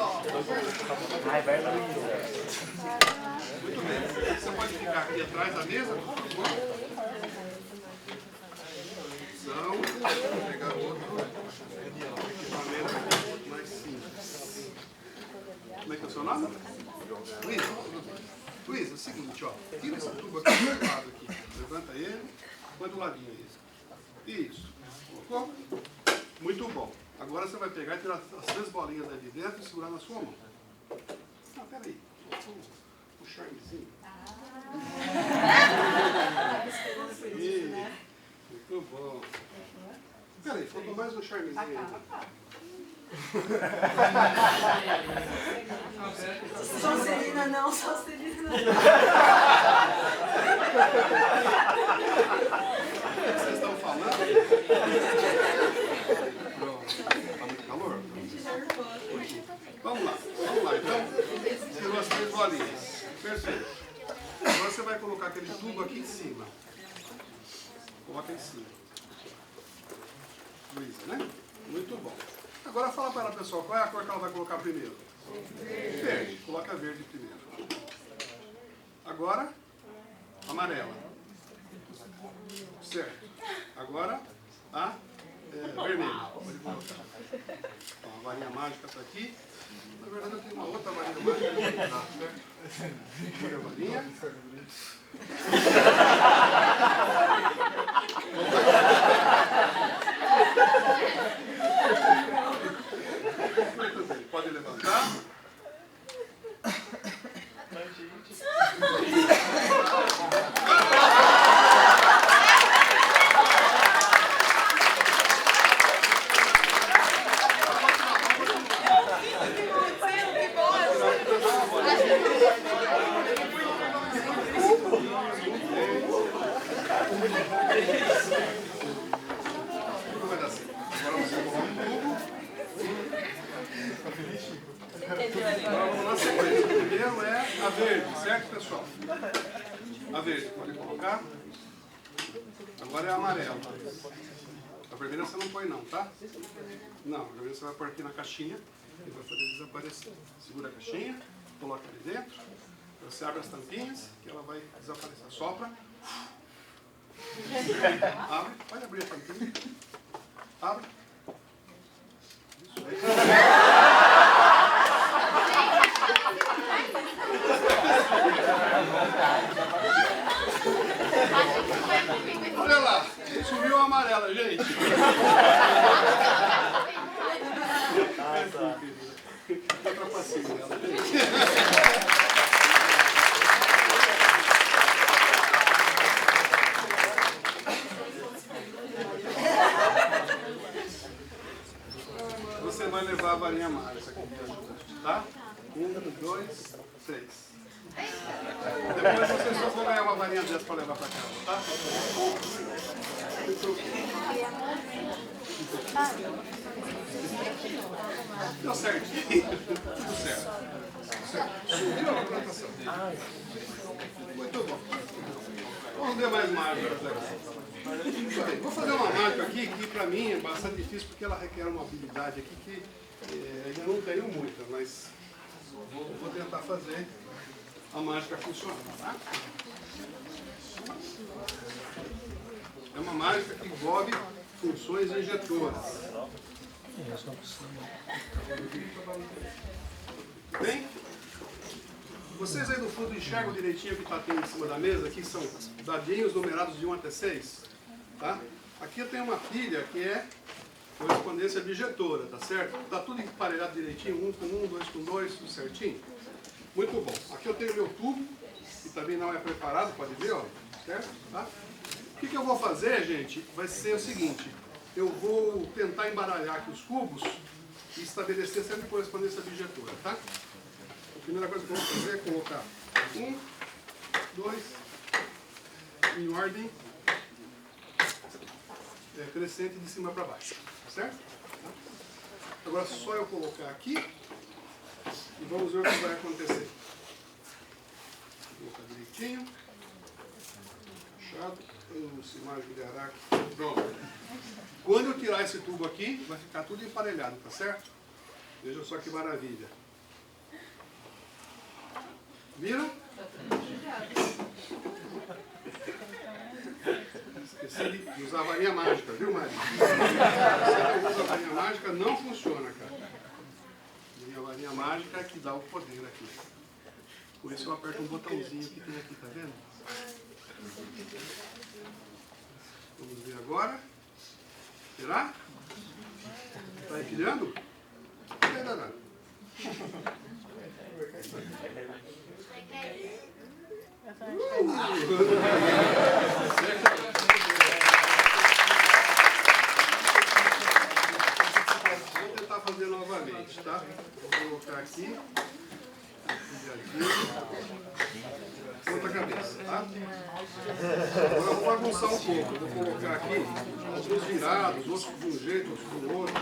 Muito bem. Você pode ficar aqui atrás da mesa, por favor? Vou pegar outro equipamento mais simples. Como é que é o seu nome? Luiz. Luiz, é o seguinte, ó. Tira esse tubo aqui do lado aqui. Levanta ele. Põe do ladinho aí. Isso. Colocou? Muito bom. Agora você vai pegar e tirar as 3 bolinhas aí de dentro e segurar na sua mão. Ah, peraí. Um charmezinho. Muito bom. Peraí, faltou mais um charmezinho aí. Sonserina não, Sonserina não. Vocês estão falando? Pronto. Tá muito calor? Vamos lá. Então, tirou as 3 bolinhas. Perfeito. Agora você vai colocar aquele tubo aqui em cima. Coloca em cima. Luísa, né? Muito bom. Agora fala para ela, pessoal, qual é a cor que ela vai colocar primeiro? Verde. Coloca verde primeiro. Agora, amarela. Certo. Agora, a vermelha. Pode colocar. Então, a varinha mágica está aqui. Na verdade, eu tenho uma outra varinha mágica aqui, tá? Certo? Tira a varinha. Muito bem. Pode levantar. verde, certo, pessoal? A verde, pode colocar. Agora é a amarela. A vermelha você não põe não, tá? Não, a vermelha você vai pôr aqui na caixinha e vai fazer desaparecer. Segura a caixinha, coloca ali dentro. Você abre as tampinhas que ela vai desaparecer. Sopra. Abre, pode abrir a tampinha. Abre. Isso aí. Olha lá, subiu a amarela, gente. Dá pra passeio nela, gente. Você vai levar a varinha mágica aqui para ajudar, tá? 1, 2, 3. Depois vocês só vão ganhar uma varinha dessa para levar para casa, tá? Deu certinho. Tudo certo. Subiu a plantação. Muito bom. Vamos ver mais mágicas agora. Muito bem, vou fazer uma mágica aqui que para mim é bastante difícil porque ela requer uma habilidade aqui que ainda não tenho muita, mas vou tentar fazer a mágica funcionar, tá? É uma mágica que envolve funções injetoras. Bem? Vocês aí do fundo enxergam direitinho o que está tendo em cima da mesa? Aqui são dadinhos numerados de 1 até 6. Tá? Aqui eu tenho uma pilha que é correspondência bijetora, tá certo? Está tudo emparelhado direitinho, 1 com 1, 2 com 2, tudo certinho? Muito bom. Aqui eu tenho meu tubo, que também não é preparado, pode ver, ó, certo? Tá? O que eu vou fazer, gente, vai ser o seguinte. Eu vou tentar embaralhar aqui os cubos e estabelecer sempre correspondência bijetora, tá? A primeira coisa que eu vou fazer é colocar 1, 2, em ordem crescente de cima para baixo, certo? Agora só eu colocar aqui e vamos ver o que vai acontecer. Vou colocar direitinho, fechado, se margulhar aqui, pronto. Quando eu tirar esse tubo aqui, vai ficar tudo emparelhado, tá certo? Veja só que maravilha. Viram? Esqueci de usar a varinha mágica, viu, Mari? Se você usa a varinha mágica, não funciona, cara. E a varinha mágica é que dá o poder aqui. Por isso eu aperto um botãozinho que tem aqui, tá vendo? Vamos ver agora. Será? Está empilhando? Não é danado. Vou tentar fazer novamente, tá? Vou colocar aqui. Ponta a cabeça, tá? Agora eu vou bagunçar um pouco. Eu vou colocar aqui alguns virados, outros de um jeito, outros do outro.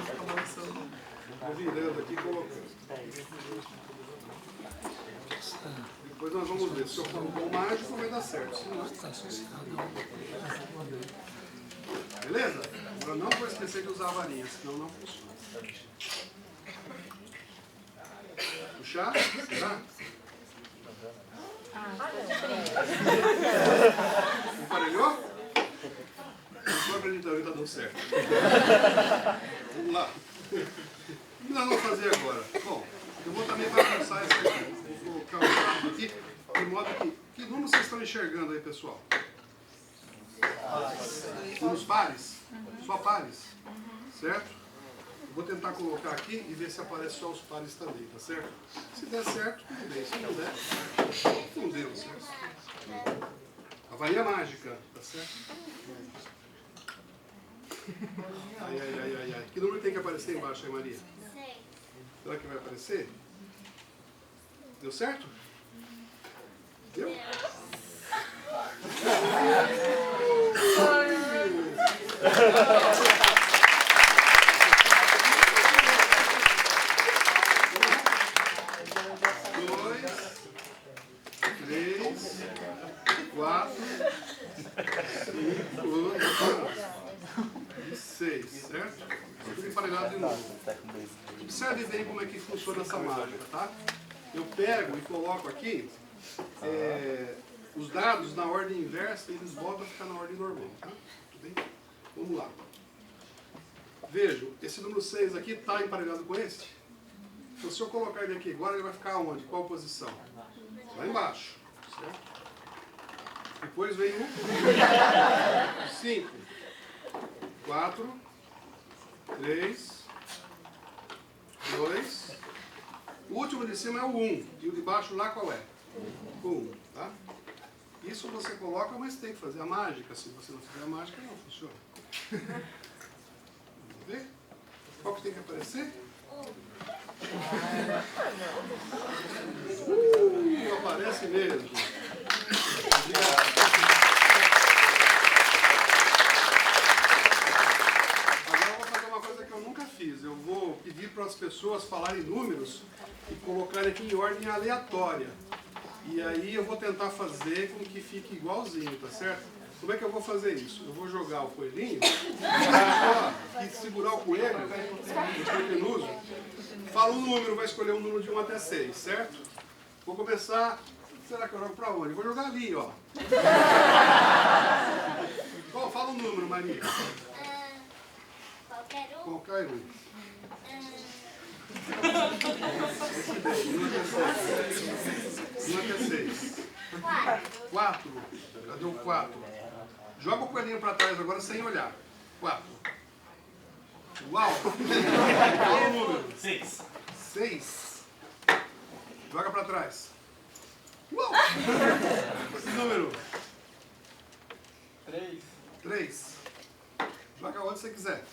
Vou virando aqui e colocando. Depois nós vamos ver. Se eu for um bom mágico, vai dar certo. Se não, beleza? Agora não vou esquecer de usar a varinha, senão não funciona. Puxar? Será? Emparelhou? Não estou acreditando que está dando certo. Vamos lá. O que nós vamos fazer agora? Bom, eu vou também bagunçar esse aqui. Vou colocar o lado aqui, de modo que... Que número vocês estão enxergando aí, pessoal? Números pares? Só pares? Certo? Vou tentar colocar aqui e ver se aparece só os pares também, tá certo? Se der certo, tudo bem. Se não der, não deu, certo? A varinha mágica, tá certo? Ai, ai, ai, ai, ai. Que número tem que aparecer embaixo aí, Maria? 6. Será que vai aparecer? Deu certo? Deu? e 6, certo? Tudo emparelhado de novo. Observe bem como é que funciona essa mágica, tá? Eu pego e coloco aqui os dados na ordem inversa e eles voltam a ficar na ordem normal, tá? Tudo bem? Vamos lá. Vejam, esse número 6 aqui está emparelhado com este. Então, se eu colocar ele aqui agora, ele vai ficar onde? Qual posição? Lá embaixo, certo? Depois vem o 5, 4, 3, 2. O último de cima é o 1. E o de baixo lá qual é? O 1, tá? Isso você coloca, mas tem que fazer a mágica. Se você não fizer a mágica, não funciona. Vamos ver? Qual que tem que aparecer? Aparece mesmo. Agora eu vou fazer uma coisa que eu nunca fiz. Eu vou pedir para as pessoas falarem números e colocarem aqui em ordem aleatória. E aí eu vou tentar fazer com que fique igualzinho, tá certo? Como é que eu vou fazer isso? Eu vou jogar o coelhinho e segurar o coelho, hipotenuso. Fala um número, vai escolher um número de 1 até 6, certo? Vou começar. Será que eu jogo pra onde? Vou jogar ali, ó. Bom, fala um número, Maria. Qualquer um. Qualquer um. 1 até 6. 4. Cadê o 4? Joga o coelhinho pra trás agora sem olhar. 4. Uau! Qual o número? 6. 6. Joga pra trás. Uau! Esse número? 3. 3. Joga onde você quiser.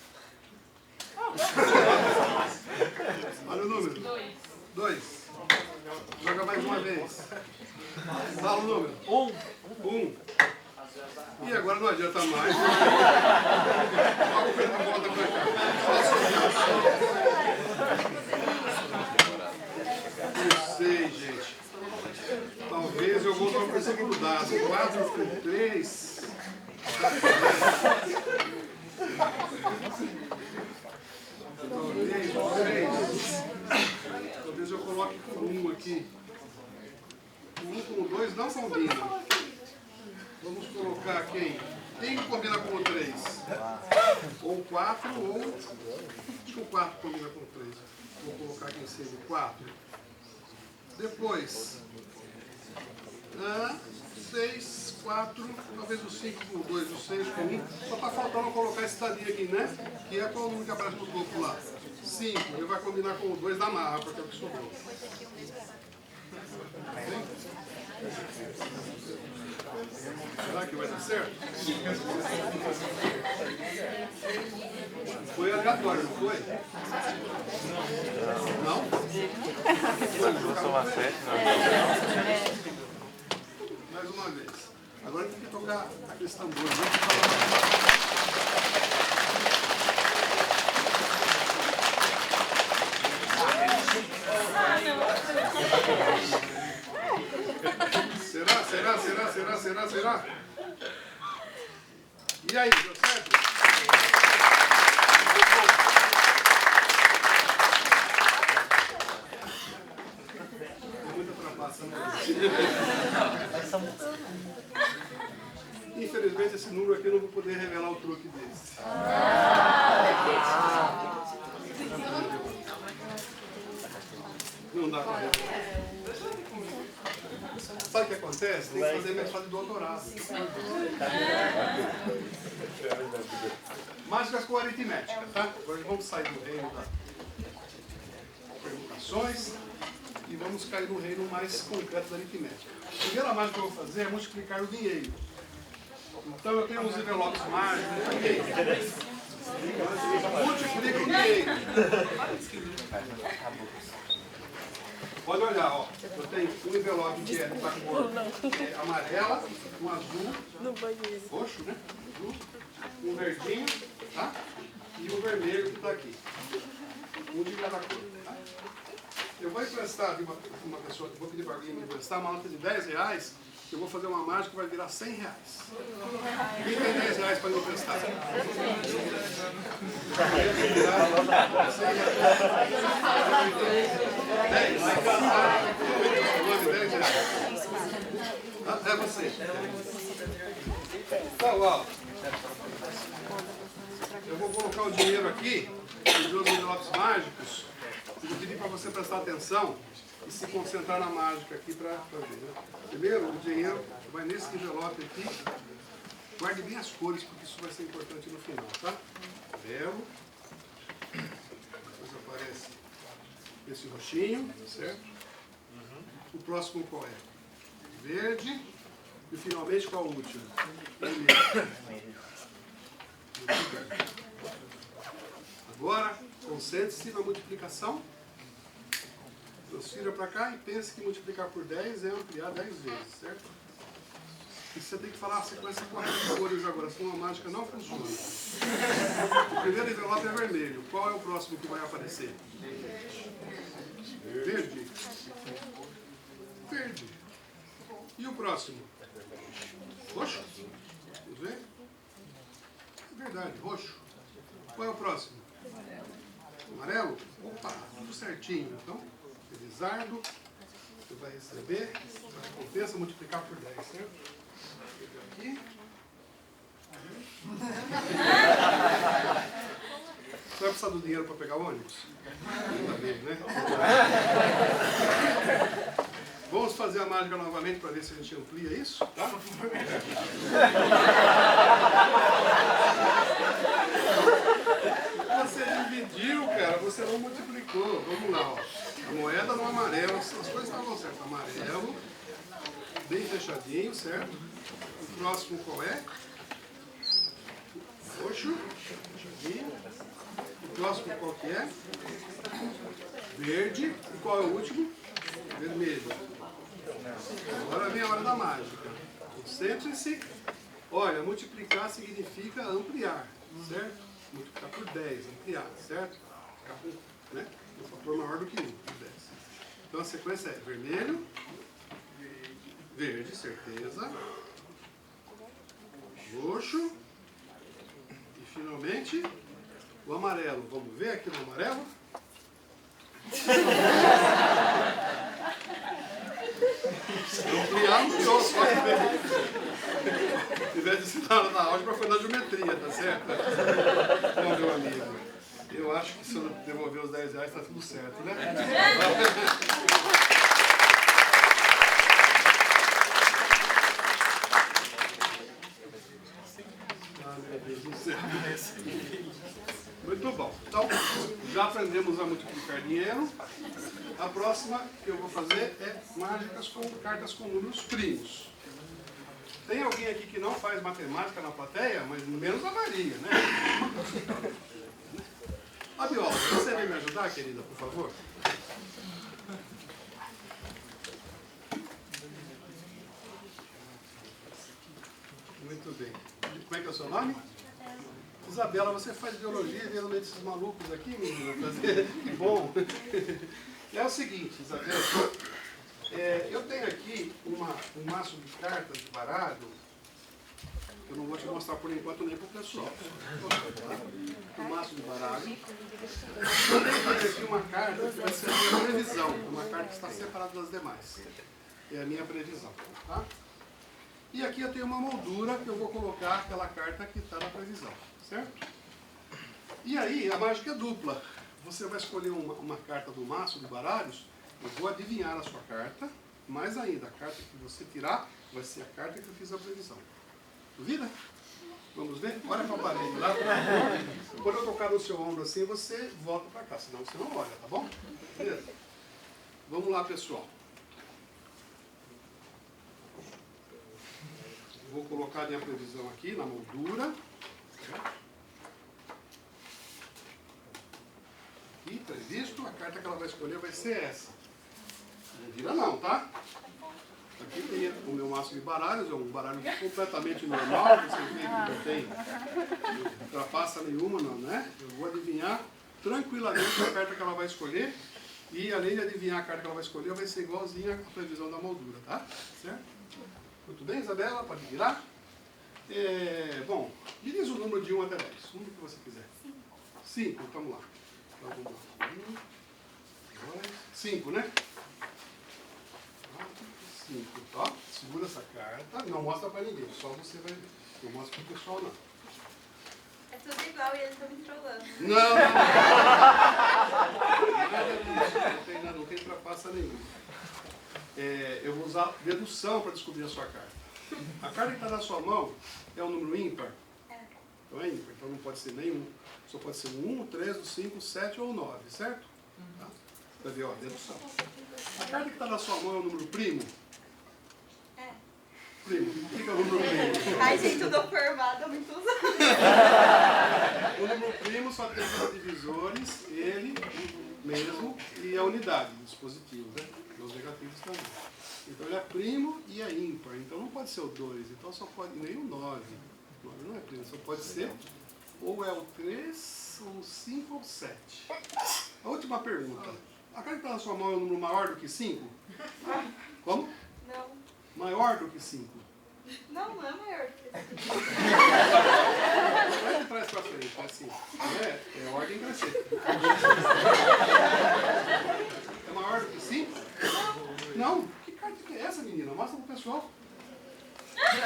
Olha o número. 2. Joga mais uma vez. Fala o número. 1. E agora não adianta mais. Joga o pé de volta pra cá. Não sei, gente. Talvez eu vou dar uma segundo dado. 4 com 3. Talvez eu coloque com 1 aqui. 1 com 2 não combina. Vamos colocar quem? Quem combina com o 3? Ou 4 ou... Acho que o 4 combina com o 3. Vou colocar aqui em cima o 4. Depois... 6, 4, talvez o 5 com o 2, o 6 com 1. Só está faltando colocar esse dali aqui, né? Que é qual o número que aparece no topo lá? 5. Ele vai combinar com o 2 da marra, porque é o que sobrou. Será que vai dar certo? Foi aleatório, não foi? Não? Mais uma vez. Agora tem que tocar aqueles tambores. Será? E aí, deu certo? Muita trapaça, né? Infelizmente, esse número aqui eu não vou poder revelar o truque desse. Não dá pra revelar. Sabe o que acontece? Tem que fazer mestrado de doutorado. Mágicas com aritmética, tá? Agora vamos sair do reino das permutações e vamos cair no reino mais concreto da aritmética. A primeira mágica que eu vou fazer é multiplicar o dinheiro. Então eu tenho uns envelopes mágicos aqui. Multiplica o dinheiro. Pode olhar, ó. Eu tenho um envelope que é da cor amarela, um azul, roxo, né? Azul, um verdinho, tá? E um vermelho que está aqui. Um de cada cor, tá? Eu vou emprestar de uma pessoa, vou pedir para alguém me emprestar uma nota de R$10, eu vou fazer uma mágica que vai virar R$100. Quem tem R$10 para me emprestar? É você. Então, ó. Eu vou colocar o dinheiro aqui, os meus envelopes mágicos. Eu vou pedir para você prestar atenção e se concentrar na mágica aqui para ver. Né? Primeiro, o dinheiro vai nesse envelope aqui. Guarde bem as cores, porque isso vai ser importante no final, tá? Belo. Depois aparece esse roxinho, certo? O próximo qual é? Verde. E finalmente qual é o último? Vermelho. Agora, concentre-se na multiplicação. Transfira para cá e pense que multiplicar por 10 é ampliar 10 vezes, certo? E você tem que falar a sequência correta de cores agora, senão a mágica não funciona. O primeiro envelope é vermelho. Qual é o próximo que vai aparecer? Verde. Verde. E o próximo? Roxo? Vamos ver? É verdade, roxo. Qual é o próximo? Amarelo? Opa, tudo certinho. Então, Felizardo, você vai receber a recompensa multiplicar por 10, certo? Aqui. Você vai precisar do dinheiro para pegar o ônibus? Ainda bem, né? Vamos fazer a mágica novamente para ver se a gente amplia isso, tá? Você dividiu, cara, você não multiplicou. Vamos lá, ó. A moeda no amarelo, as coisas estavam certas. Amarelo, bem fechadinho, certo? O próximo qual é? Roxo, fechadinho. O próximo qual que é? Verde. E qual é o último? Vermelho. Agora vem a hora da mágica. Concentre-se. Olha, multiplicar significa ampliar, certo? Multiplicar por 10, ampliar, certo? Ficar com, né, um fator maior do que 1, por 10. Então a sequência é vermelho, verde, certeza, roxo e finalmente o amarelo. Vamos ver aqui no amarelo? Ampliar não tirou só de ver. Ao invés de ensinar na álgebra, foi na geometria, tá certo? Bom, meu amigo, eu acho que se eu devolver os R$10 tá tudo certo, né? Ah, meu Deus do céu. Muito bom. Então, já aprendemos a multiplicar dinheiro. A próxima que eu vou fazer é mágicas com cartas com números primos. Tem alguém aqui que não faz matemática na plateia, mas menos a Maria, né? Abiola, você vem me ajudar, querida, por favor? Muito bem. Como é que é o seu nome? Isabela, você faz biologia vendo esses malucos aqui, menina? Que bom! É o seguinte, Isabela, eu tenho aqui um maço de cartas de baralho, que eu não vou te mostrar por enquanto nem para o pessoal. Um maço de baralho. Eu tenho aqui uma carta que vai ser a minha previsão, uma carta que está separada das demais. É a minha previsão, tá? E aqui eu tenho uma moldura que eu vou colocar aquela carta que está na previsão, certo? E aí a mágica é dupla. Você vai escolher uma carta do maço de baralhos, eu vou adivinhar a sua carta, mais ainda, a carta que você tirar vai ser a carta que eu fiz a previsão. Duvida? Vamos ver? Olha para a parede lá. Quando eu tocar no seu ombro assim, você volta para cá, senão você não olha, tá bom? Beleza? Vamos lá, pessoal. Vou colocar a minha previsão aqui na moldura. Aqui, previsto, a carta que ela vai escolher vai ser essa. Não vira não, tá? Aqui tem o meu maço de baralhos, é um baralho completamente normal, você vê que não tem ultrapassa nenhuma, não, né? Eu vou adivinhar tranquilamente a carta que ela vai escolher, e além de adivinhar a carta que ela vai escolher, vai ser igualzinha à previsão da moldura, tá? Certo? Muito bem, Isabela, pode virar. Bom, me diz o número de 1 até 10. O número que você quiser. 5, vamos lá. Então vamos lá. 1, 2, 5, né? 4, 5. Ó, segura essa carta. Não mostra pra ninguém, só você vai ver. Não mostra pro pessoal, não. É tudo igual e eles estão me trollando. Não, não tem trapaça nenhuma. Eu vou usar dedução para descobrir a sua carta. A carta que está na sua mão é um número ímpar? Então é ímpar, então não pode ser nenhum. Só pode ser um 1, 3, 5, 7 ou 9, certo? Tá? Vai ver, ó, dedução. A carta que está na sua mão é um número primo? Primo. O que é o número primo? Ai, gente, eu tô formada, muito usando. O número primo só tem dois divisores, ele mesmo e a unidade do dispositivo, né? Os negativos também. Então ele é primo e é ímpar, então não pode ser o 2, então só pode, nem o 9. 9 não é primo, só pode ser ou é o 3, ou o 5 ou o 7. A última pergunta. A carta que está na sua mão é um número maior do que 5? Como? Não, Maior do que 5? não é maior que esse. Vai de trás para frente, é assim. É ordem crescente. É maior do que 5? Não. Que carta que é essa, menina? Mostra pro pessoal. Porque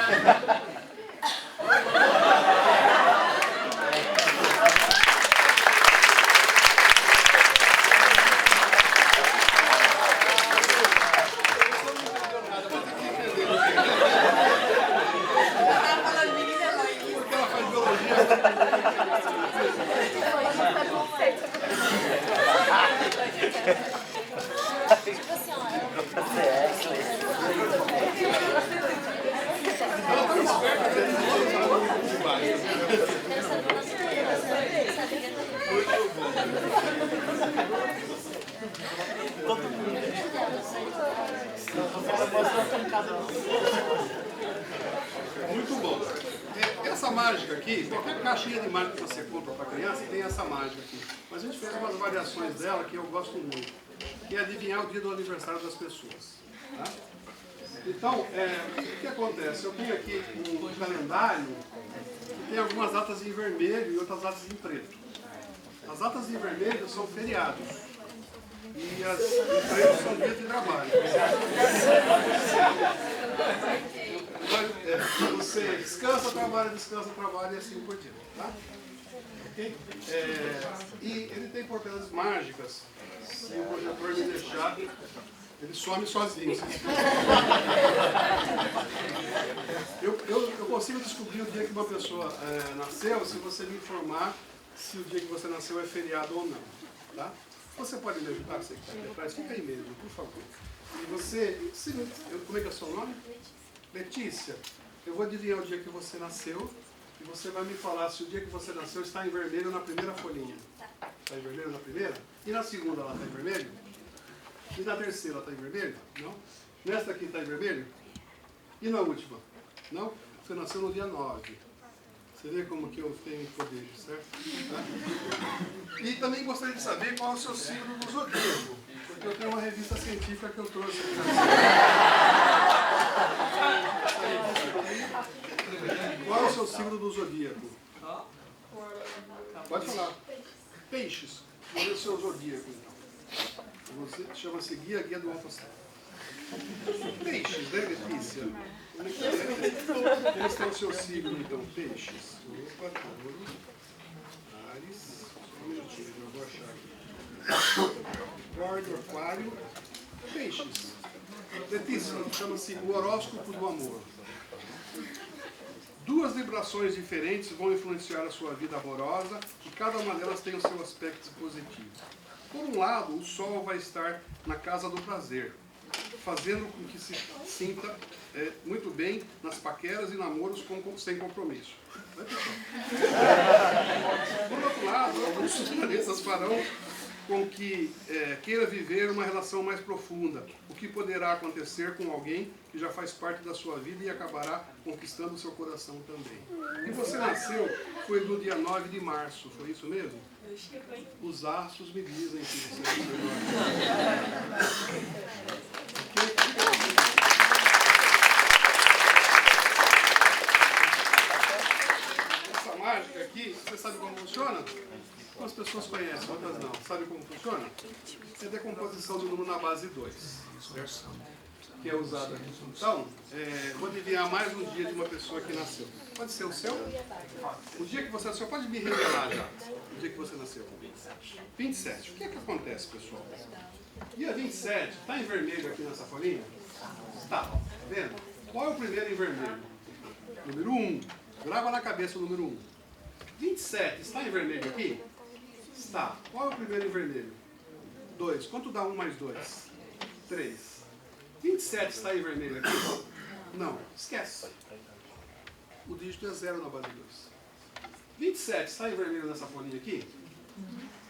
ela faz biologia. Muito bom. Essa mágica aqui, qualquer caixinha de mágica que você compra para criança tem essa mágica aqui. Mas a gente fez umas variações dela que eu gosto muito, que é adivinhar o dia do aniversário das pessoas. Tá? Então, o que acontece? Eu tenho aqui um calendário que tem algumas datas em vermelho e outras datas em preto. As datas em vermelho são feriados. E as em preto são dias de trabalho. Você descansa, trabalha e assim por diante. Tá? Okay? E ele tem propriedades mágicas. Se o projetor me deixar, ele some sozinho. Eu consigo descobrir o dia que uma pessoa nasceu se você me informar se o dia que você nasceu é feriado ou não. Tá? Você pode me ajudar, você que está aqui atrás? Fica aí mesmo, por favor. E você, como é que é o seu nome? Letícia. Eu vou adivinhar o dia que você nasceu e você vai me falar se o dia que você nasceu está em vermelho na primeira folhinha. Está em vermelho na primeira? E na segunda ela está em vermelho? E na terceira ela está em vermelho? Não? Nesta aqui está em vermelho? E na última? Não? Você nasceu no dia 9. Você vê como que eu tenho poder, certo? Tá? E também gostaria de saber qual é o seu signo do zodíaco. Porque eu tenho uma revista científica que eu trouxe aqui. Qual é o seu signo do zodíaco? Pode falar. Peixes. Qual é o seu zodíaco, então? Você chama-se Guia do Alto Astral. Peixes, né, Letícia? Como é que é? Quem está o seu signo, então? Peixes. Opa, Touro, Ares. Só um minutinho, eu vou achar aqui. Aquário, Aquário, Peixes. Letícia, chama-se o horóscopo do amor. Duas vibrações diferentes vão influenciar a sua vida amorosa e cada uma delas tem o seu aspecto positivo. Por um lado, o Sol vai estar na casa do prazer, fazendo com que se sinta muito bem nas paqueras e namoros sem compromisso. Por outro lado, alguns planetas farão com que queira viver uma relação mais profunda, o que poderá acontecer com alguém que já faz parte da sua vida e acabará conquistando o seu coração também. E você nasceu, foi no dia 9 de março, foi isso mesmo? Os astros me dizem que você nasceu. aqui, você sabe como funciona? Algumas pessoas conhecem, outras não. Sabe como funciona? É a decomposição do número na base 2, certo? Que é usado aqui. Então, vou adivinhar mais um dia de uma pessoa que nasceu. Pode ser o seu? O dia que você nasceu, pode me revelar já. O dia que você nasceu. 27. O que é que acontece, pessoal? Dia 27, está em vermelho aqui nessa folhinha? Está, tá vendo? Qual é o primeiro em vermelho? Número 1. Grava na cabeça o número 1. 27, está em vermelho aqui? Está. Qual é o primeiro em vermelho? 2. Quanto dá 1 mais 2? 3. 27 está em vermelho aqui? Não, esquece. O dígito é 0 na base 2. 27 está em vermelho nessa folhinha aqui?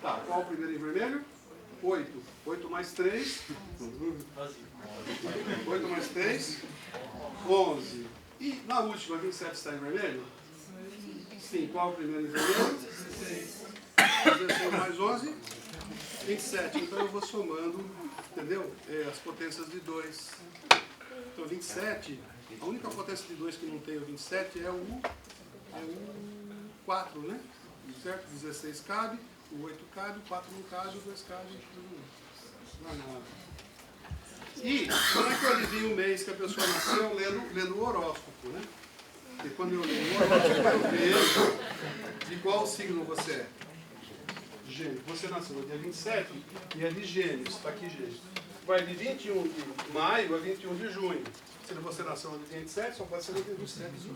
Tá, qual é o primeiro em vermelho? 8. 8 mais 3. 8 mais 3. 11. E na última, 27 está em vermelho? Sim, qual é o primeiro em vermelho? 16 mais 11. 27. Então eu vou somando, entendeu? As potências de 2. Então 27, a única potência de 2 que não tem o 27 é o 4, né? Certo? 16 cabe, o 8 cabe, o 4 não cabe, o 2 cabe, não é nada. E como é que eu adivinho o mês que a pessoa nasceu? Lendo o horóscopo, né? Porque quando eu leio o horóscopo, eu vejo de qual signo você é. Gêmeos. Você nasceu no dia 27 e é de Gêmeos, está aqui Gêmeos. Vai de 21 de maio a 21 de junho. Se você nasceu no dia 27, só pode ser no dia 27 de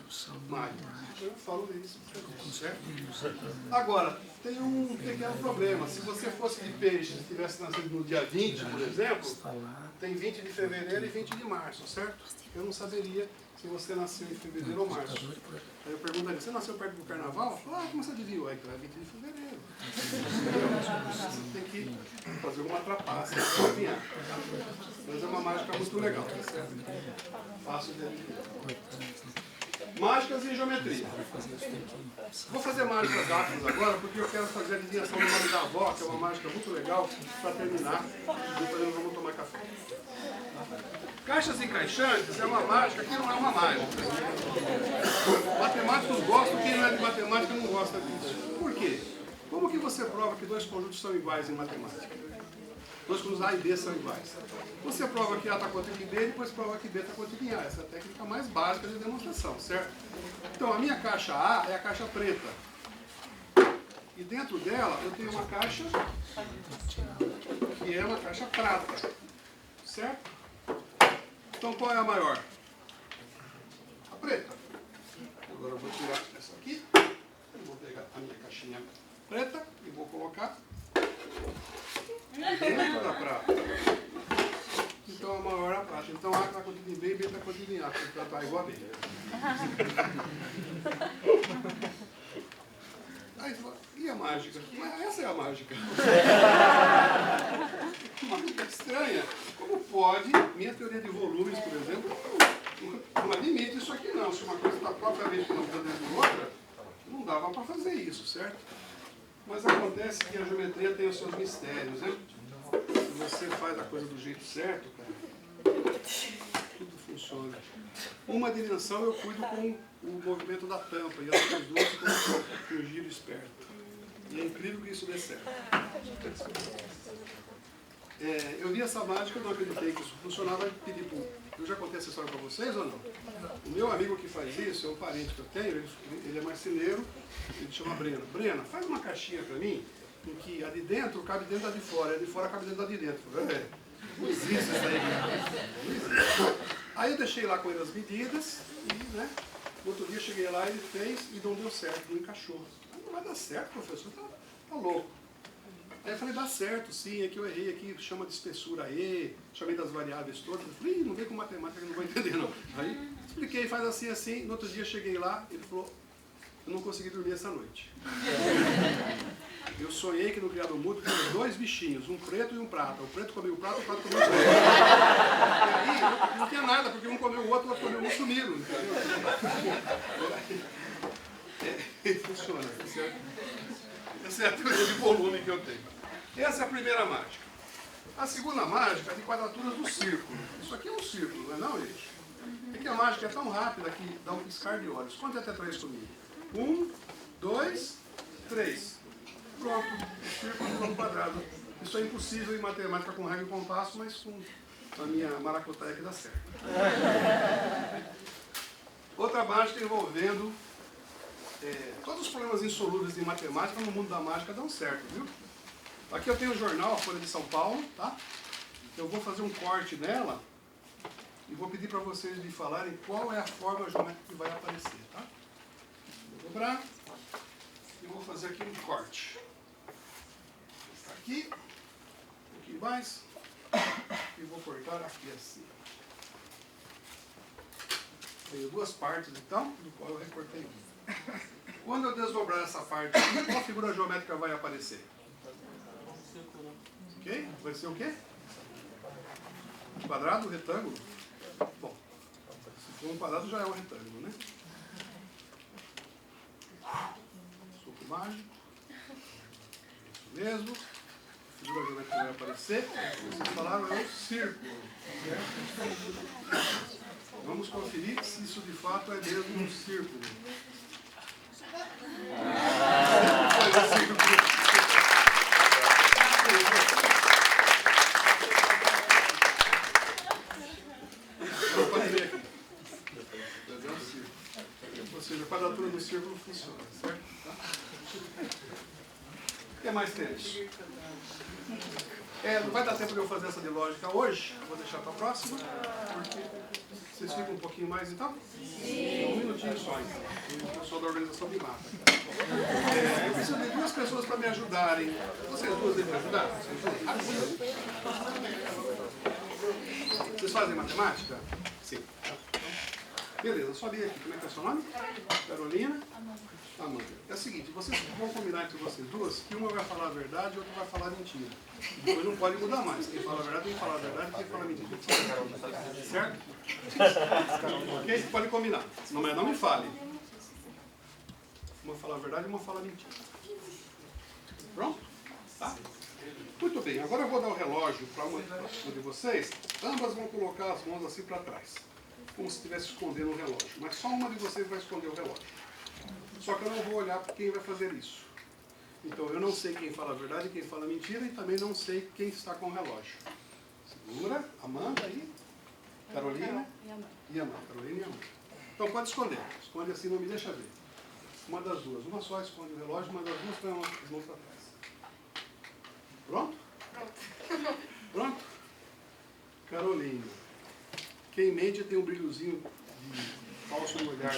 maio. Eu falo isso, certo? Agora, tem um pequeno problema. Se você fosse de peixe e tivesse nascido no dia 20, por exemplo, tem 20 de fevereiro e 20 de março, certo? Eu não saberia se você nasceu em fevereiro ou março. Aí eu perguntaria, você nasceu perto do carnaval? Como você adivinhou? Aí, então é 20 de fevereiro. Você tem que fazer uma trapaça para adivinhar. Mas é uma mágica muito legal, tá certo? Fácil de adivinhar. Mágicas e geometria. Vou fazer mágicas rápidas agora, porque eu quero fazer a adivinhação do nome da avó, que é uma mágica muito legal, para terminar. Depois nós vamos tomar café. Caixas encaixantes é uma mágica que não é uma mágica. Matemáticos gostam, quem não é de matemática não gosta disso. Por quê? Como que você prova que dois conjuntos são iguais em matemática? Dois conjuntos A e B são iguais. Você prova que A está contido em B e depois prova que B está contido em A. Essa é a técnica mais básica de demonstração, certo? Então a minha caixa A é a caixa preta. E dentro dela eu tenho uma caixa que é uma caixa prata. Certo? Então qual é a maior? A preta. Agora eu vou tirar essa aqui. Eu vou pegar a minha caixinha preta e vou colocar dentro da prata. Então a maior é a prata. Então A está contida em B e B está contida em A. Portanto A é igual a B. Aí você fala, e a mágica? Mas essa é a mágica. Mágica estranha. Como pode, minha teoria de volumes, por exemplo, não admite isso aqui não. Se uma coisa está propriamente dentro de outra, não dava para fazer isso, certo? Mas acontece que a geometria tem os seus mistérios, né? Se você faz a coisa do jeito certo, cara, tudo funciona. Uma dimensão eu cuido com o movimento da tampa e as outras duas com o giro esperto. E é incrível que isso dê certo. Eu vi essa mágica, eu não acreditei que isso funcionava. Pedi pro... Eu já contei essa história para vocês ou não? O meu amigo que faz isso, é um parente que eu tenho, ele é marceneiro, ele chama Breno. Breno, faz uma caixinha para mim, em que a de dentro cabe dentro da de fora, e a de fora cabe dentro da de dentro. Não existe isso aí, cara. Não existe. Aí eu deixei lá com ele as medidas, e no outro dia cheguei lá, ele fez e não deu certo, não encaixou. Não vai dar certo, professor, tá louco. Aí eu falei, dá certo, sim, é que eu errei aqui, chama de espessura E, chamei das variáveis todas. Eu falei, não vem com matemática que eu não vou entender não. Aí expliquei, faz assim, assim, no outro dia cheguei lá, ele falou, eu não consegui dormir essa noite. Eu sonhei que no criado mudo tinha dois bichinhos, um preto e um prata. O preto comeu o prato, o prato comeu o preto. E aí não tinha nada, porque um comeu o outro, o outro comeu um, sumiram, entendeu? Funciona, certo? Essa é a teoria de volume que eu tenho. Essa é a primeira mágica. A segunda mágica é de quadraturas do círculo. Isso aqui é um círculo, não é não, gente? É que a mágica é tão rápida que dá um piscar de olhos. Conta até 3 comigo. 1, 2, 3. Pronto, o círculo virou um quadrado. Isso é impossível em matemática com regra e compasso, mas com a minha maracutaia que dá certo. Outra mágica envolvendo todos os problemas insolúveis em matemática no mundo da mágica dão certo, viu? Aqui eu tenho o jornal, a Folha de São Paulo, tá? Eu vou fazer um corte nela e vou pedir para vocês me falarem qual é a forma geométrica que vai aparecer, tá? Vou dobrar e vou fazer aqui um corte. Aqui, um pouquinho mais, e vou cortar aqui assim. Tenho duas partes então, do qual eu recortei uma. Quando eu desdobrar essa parte aqui, qual figura geométrica vai aparecer? Ok? Vai ser o quê? Quadrado, retângulo? Bom, se for um quadrado já é um retângulo, né? Suco mágico. Isso mesmo. A figura geométrica vai aparecer. Vocês falaram é um círculo. Vamos conferir se isso de fato é mesmo um círculo. Foi um círculo. Ou seja, a quadratura do círculo funciona, certo? Tá? O que mais temos? Não vai dar tempo de eu fazer essa de lógica hoje, vou deixar para a próxima, porque vocês ficam um pouquinho mais então? Sim. Um minutinho só, então. Eu sou da organização de mata. Eu preciso de duas pessoas para me ajudarem. Vocês duas devem me ajudar? Vocês fazem matemática? Sim. Beleza, só li aqui. Como é que é o seu nome? Carolina? Amanda. É o seguinte, vocês vão combinar entre vocês duas que uma vai falar a verdade e outra vai falar mentira. Depois não pode mudar mais. Quem fala a verdade tem que falar a verdade e quem fala a mentira tem que falar a mentira. Certo? Ok? Pode combinar. Não me fale. Uma fala a verdade e uma fala a mentira. Pronto? Tá? Muito bem, agora eu vou dar o relógio para uma de vocês. Ambas vão colocar as mãos assim para trás, como se estivesse escondendo o relógio. Mas só uma de vocês vai esconder o relógio. Só que eu não vou olhar para quem vai fazer isso. Então eu não sei quem fala a verdade e quem fala a mentira, e também não sei quem está com o relógio. Segura, Amanda aí, Carolina e Amanda. Carolina e Amanda. Então pode esconder. Esconde assim, não me deixa ver. Uma das duas. Uma só esconde o relógio, uma das duas põe as mãos para trás. Pronto? Pronto? Carolina. Quem mente tem um brilhozinho de falso no olhar.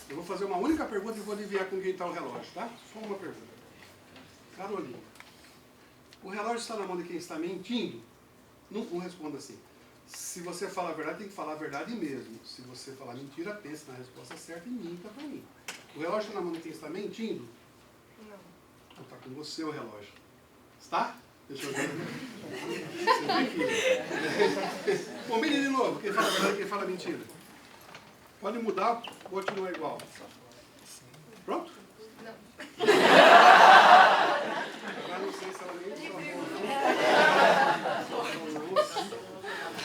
Eu vou fazer uma única pergunta e vou adivinhar com quem está o relógio, tá? Só uma pergunta. Carolina. O relógio está na mão de quem está mentindo? Não responda assim. Se você fala a verdade, tem que falar a verdade mesmo. Se você falar mentira, pense na resposta certa e minta para mim. O relógio está na mão de quem está mentindo? Não. Então está com você o relógio. Está? Deixa eu ver. Você vê que... Combine de novo. Quem fala a verdade e quem fala mentira. Pode mudar ou continua igual? Pronto? Não. Agora não sei se ela nem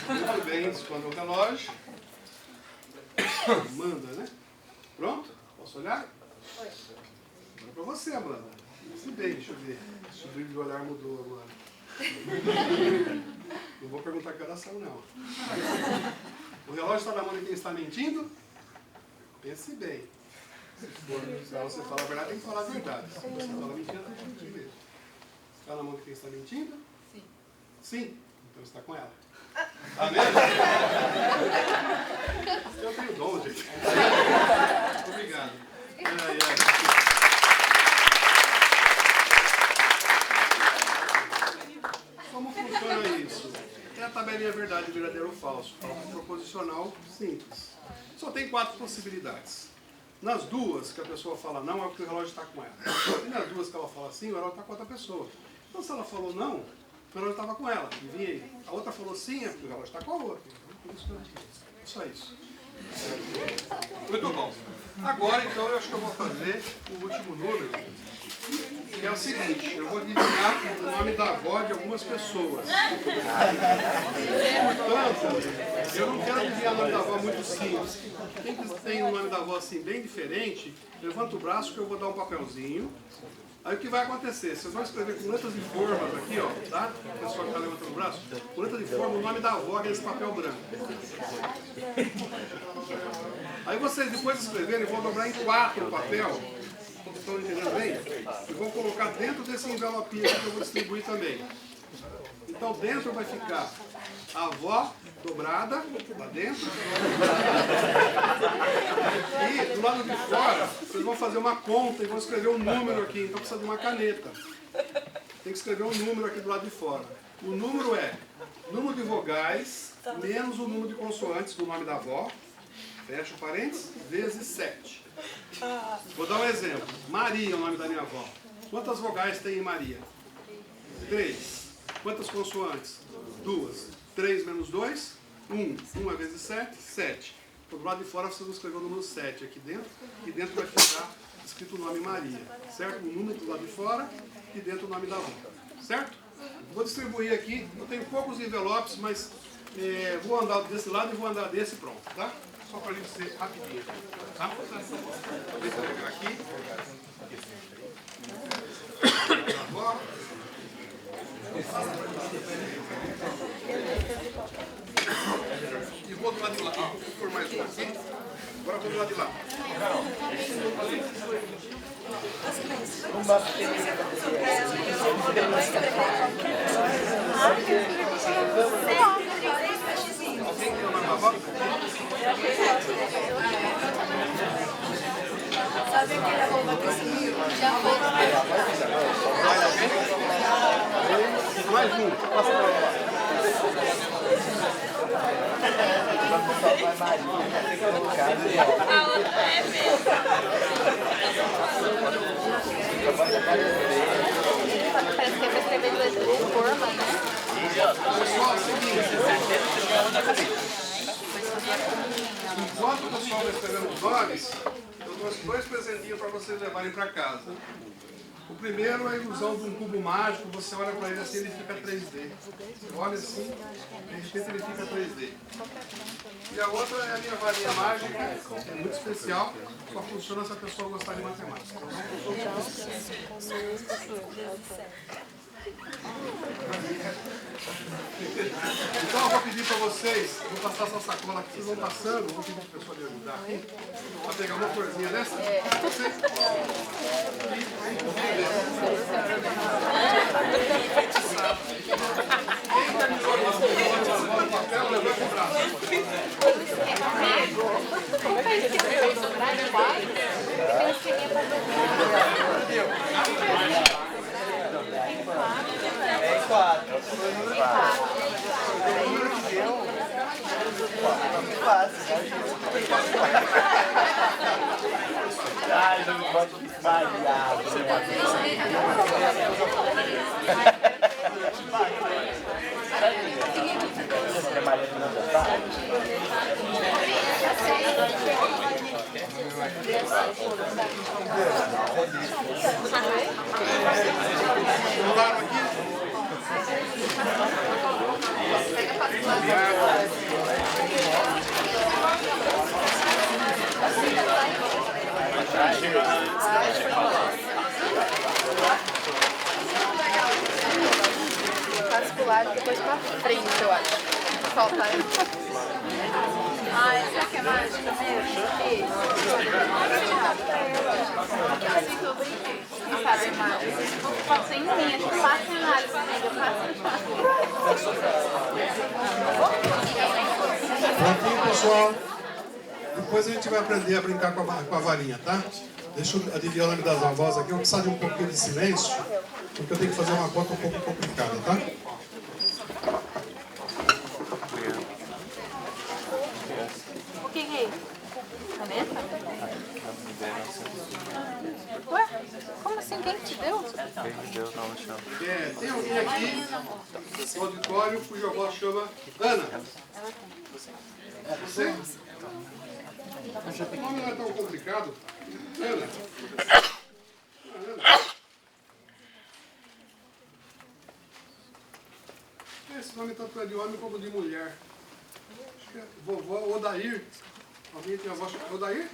Muito bem, esconde o relógio. Manda, né? Pronto? Posso olhar? Oi. Agora para você, Amanda. Se bem, deixa eu ver. Se o brilho do olhar mudou agora. Não vou perguntar que horas são, não. O relógio está na mão de quem está mentindo? Pense bem. Se você fala a verdade, tem que falar a verdade. Se você fala mentira, tem que mentir mesmo. Está na mão de quem está mentindo? Sim. Sim? Então está com ela. Tá mesmo? Eu tenho dom, gente. Obrigado. Como funciona isso? É a tabelinha verdade, verdadeiro ou falso. Proposicional simples. Só tem 4 possibilidades. Nas duas que a pessoa fala não, é porque o relógio está com ela. E nas duas que ela fala sim, o relógio está com outra pessoa. Então se ela falou não, o relógio estava com ela. Adivinhei. A outra falou sim, é porque o relógio está com a outra. Então, por isso que eu disse. Só isso. Muito bom. Agora então eu acho que eu vou fazer o último número. é o seguinte, eu vou adivinhar o nome da avó de algumas pessoas. Portanto, eu não quero adivinhar o nome da avó muito simples. Quem tem um nome da avó assim bem diferente, levanta o braço que eu vou dar um papelzinho. Aí o que vai acontecer? Vocês vão escrever com letras de formas aqui, ó, tá? O pessoal que está levantando o braço, com letra de forma, o nome da avó nesse papel branco. Aí vocês, depois de escreverem, vão dobrar em 4 o papel. Estão entendendo bem? E vão colocar dentro desse envelopinho aqui que eu vou distribuir também. Então dentro vai ficar a avó dobrada, lá dentro. E do lado de fora, vocês vão fazer uma conta e vão escrever um número aqui. Então precisa de uma caneta. Tem que escrever um número aqui do lado de fora. O número é número de vogais menos o número de consoantes do nome da avó. Fecha o parênteses, vezes 7. Vou dar um exemplo. Maria é o nome da minha avó. Quantas vogais tem em Maria? 3. Quantas consoantes? 2. 3 menos 2? 1. 1 vezes 7? 7. Do lado de fora vocês vão escrever o número 7 aqui dentro. E dentro vai ficar escrito o nome Maria. Certo? O número do lado de fora e dentro o nome da avó. Certo? Vou distribuir aqui. Eu tenho poucos envelopes, mas vou andar desse lado e vou andar desse e pronto. Tá? Só para a gente ser rapidinho. Tá? Deixa eu pegar aqui. Agora. E vou do lado de lá. Vou por mais um aqui. Agora vou do lado de lá. Alguém tem uma avó? Sabe aquele arroba que sumiu? Já foi. Mais um. A outra é mesmo. Parece que é pra escrever de letra de forma, né? Pessoal, é o seguinte. Enquanto o pessoal vai escrevendo os nomes, eu trouxe 2 presentinhos para vocês levarem para casa. O primeiro é a ilusão de um cubo mágico, você olha para ele assim, ele fica 3D. Você olha assim, de repente ele fica 3D. E a outra é a minha varinha mágica, é muito especial, só funciona se a pessoa gostar de matemática. Então eu vou pedir para vocês, vou passar essa sacola aqui, vocês vão passando, vou pedir para a pessoa me ajudar aqui, para pegar uma corzinha dessa. Você... Quem terminou o papel, levanta o braço. Como é que eu vou dobrar em 4? Tem um esqueminha pra É 4. Ai, não pode falhar. Anularam aqui? particular depois pra frente, eu acho. Falta aí. Ah, essa aqui é mágica mesmo? Assim que eu brinquei. A fazer mágica. Pode ser em mim, acho que passa em análise, amiga. Prontinho, pessoal. Depois a gente vai aprender a brincar com a varinha, tá? Deixa eu adivinhar o nome das avós aqui. Eu vou precisar de um pouquinho de silêncio, porque eu tenho que fazer uma conta um pouco complicada, tá? O que é isso? Caneta? Ué? Como assim? Quem te deu? Quem me deu, não me chama. Tem alguém aqui no auditório cuja avó chama Ana. É você? O nome não é tão complicado. Ana. Ana. nome tanto é de homem como de mulher. Acho que é vovó Odair. Alguém tem a voz Odair?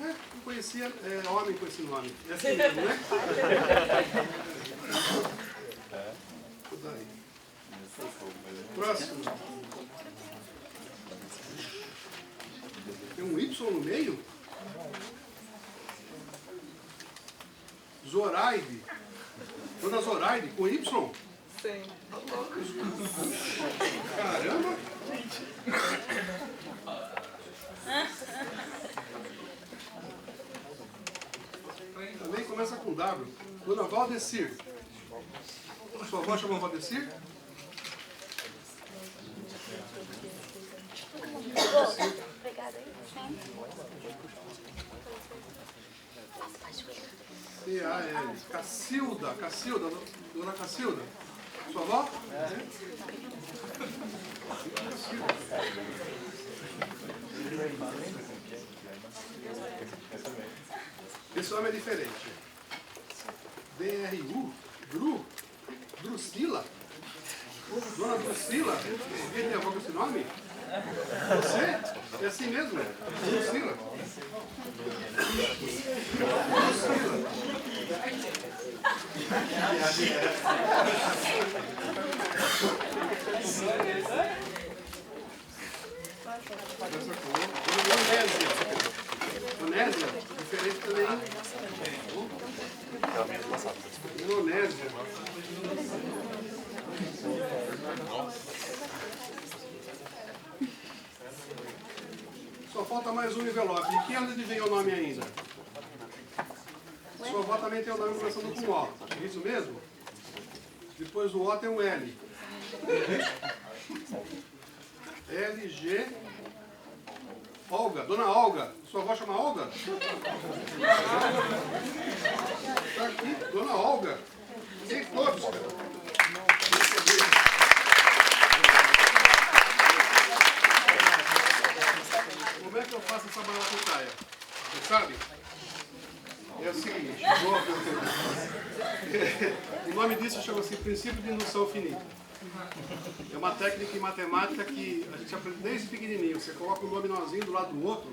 É, não conhecia homem com esse nome. É assim mesmo, né? Odair. Próximo. Tem um Y no meio? Zoraide. Dona Zoraide, com Y? Sim. Caramba! Também começa com W. Dona Valdecir. Sua avó chama Valdecir? C-A-L. Cacilda. Cacilda. Dona Cacilda. Sua avó? Esse nome é diferente. D-R-U. Dru. Drusila. Dona Drusila. Alguém tem avó com esse nome? Você? É assim mesmo? Drusila. Indonésia, diferente também. Indonésia. Só falta mais um envelope. De que adivinha o nome ainda? Sua avó também tem o nome começando com O. É isso mesmo? Depois do O tem um L. LG. Olga. Dona Olga. Sua avó chama Olga? Está aqui. Dona Olga. Tem todos, cara. Como é que eu faço essa maracutaia? Você sabe? É o seguinte, o nome disso chama-se princípio de indução finita. É uma técnica em matemática que a gente aprende desde pequenininho. Você coloca um dominozinho do lado do outro,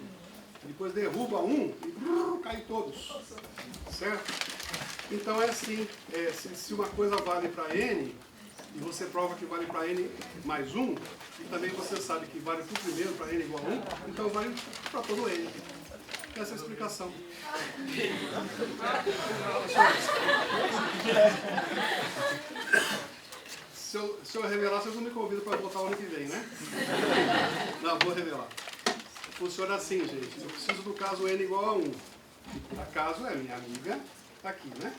depois derruba um e cai todos. Certo? Então é assim, se uma coisa vale para N, e você prova que vale para N mais 1, e também você sabe que vale para o primeiro para N igual a 1, então vale para todo N. Essa é a explicação. Se eu revelar, vocês não me convidam para voltar o ano que vem, né? Não, vou revelar. Funciona assim, gente. Eu preciso do caso N igual a 1. O caso é minha amiga, está aqui, né?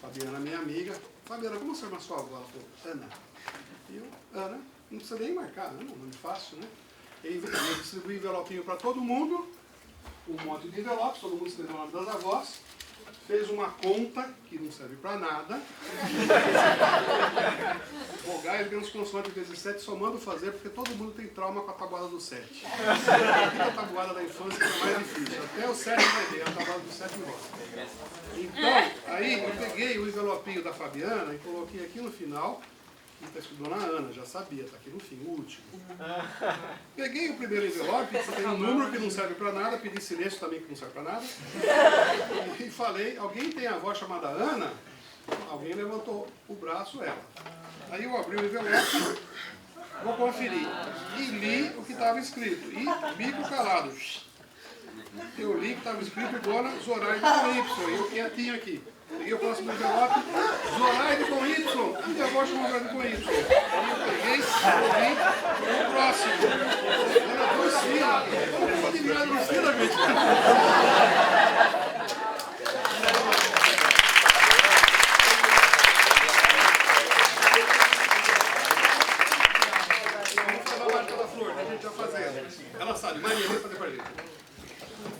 Fabiana, minha amiga. Fabiana, como você chama sua avó? Ela falou, Ana. E eu, Ana, não precisa nem marcar, né? Não é fácil, né? E eu distribuí envelopinho para todo mundo. Um monte de envelopes, todo mundo escreveu o nome das avós, fez uma conta que não serve para nada. Vogais menos consoante vezes 7, só mando fazer porque todo mundo tem trauma com a tabuada do 7. A tabuada da infância que é mais difícil. Até o 7 vai ver, a tabuada do 7 embora. Então, aí eu peguei o envelopinho da Fabiana e coloquei aqui no final. Está escrito Dona Ana, já sabia, está aqui no fim, o último. Peguei o primeiro envelope, que tem um número que não serve para nada, pedi silêncio também que não serve para nada. E falei, alguém tem a avó chamada Ana? Alguém levantou o braço, ela. Aí eu abri o envelope, vou conferir. E li o que estava escrito. E bico calado. Eu li que estava escrito Dona Zoraide com Y. E eu quietinho aqui. Peguei o próximo envelope, Zoraide com Y. E minha avó chama Zoraide com Y. Aí eu peguei, li o próximo. Dona Drusila. Como que eu vou adivinhar a Drusila, gente? Vamos fazer a marca da flor, que a gente já fazendo. Ela sabe, Maria, vem fazer pra gente.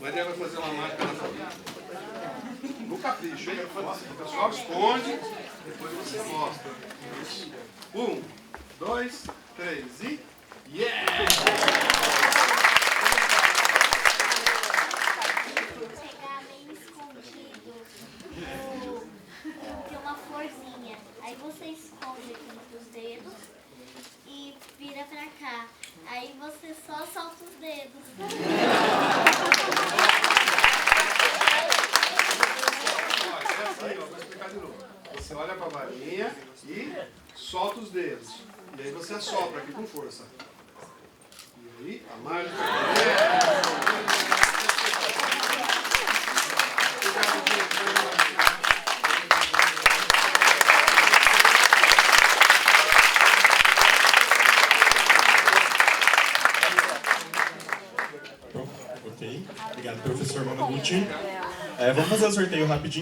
Maria vai fazer uma marca da flor. No capricho, hein? O pessoal esconde, depois você mostra. 1, 2, 3 e... Yeah! Chegar bem escondido. Tem uma florzinha. Aí você esconde aqui entre os dedos. É assim, ó, vou explicar de novo. Você olha para a varinha e solta os dedos. E aí você assopra aqui com força. E aí, a mágica. Ok. Obrigado, professor Managuchi. Vamos fazer o sorteio rapidinho.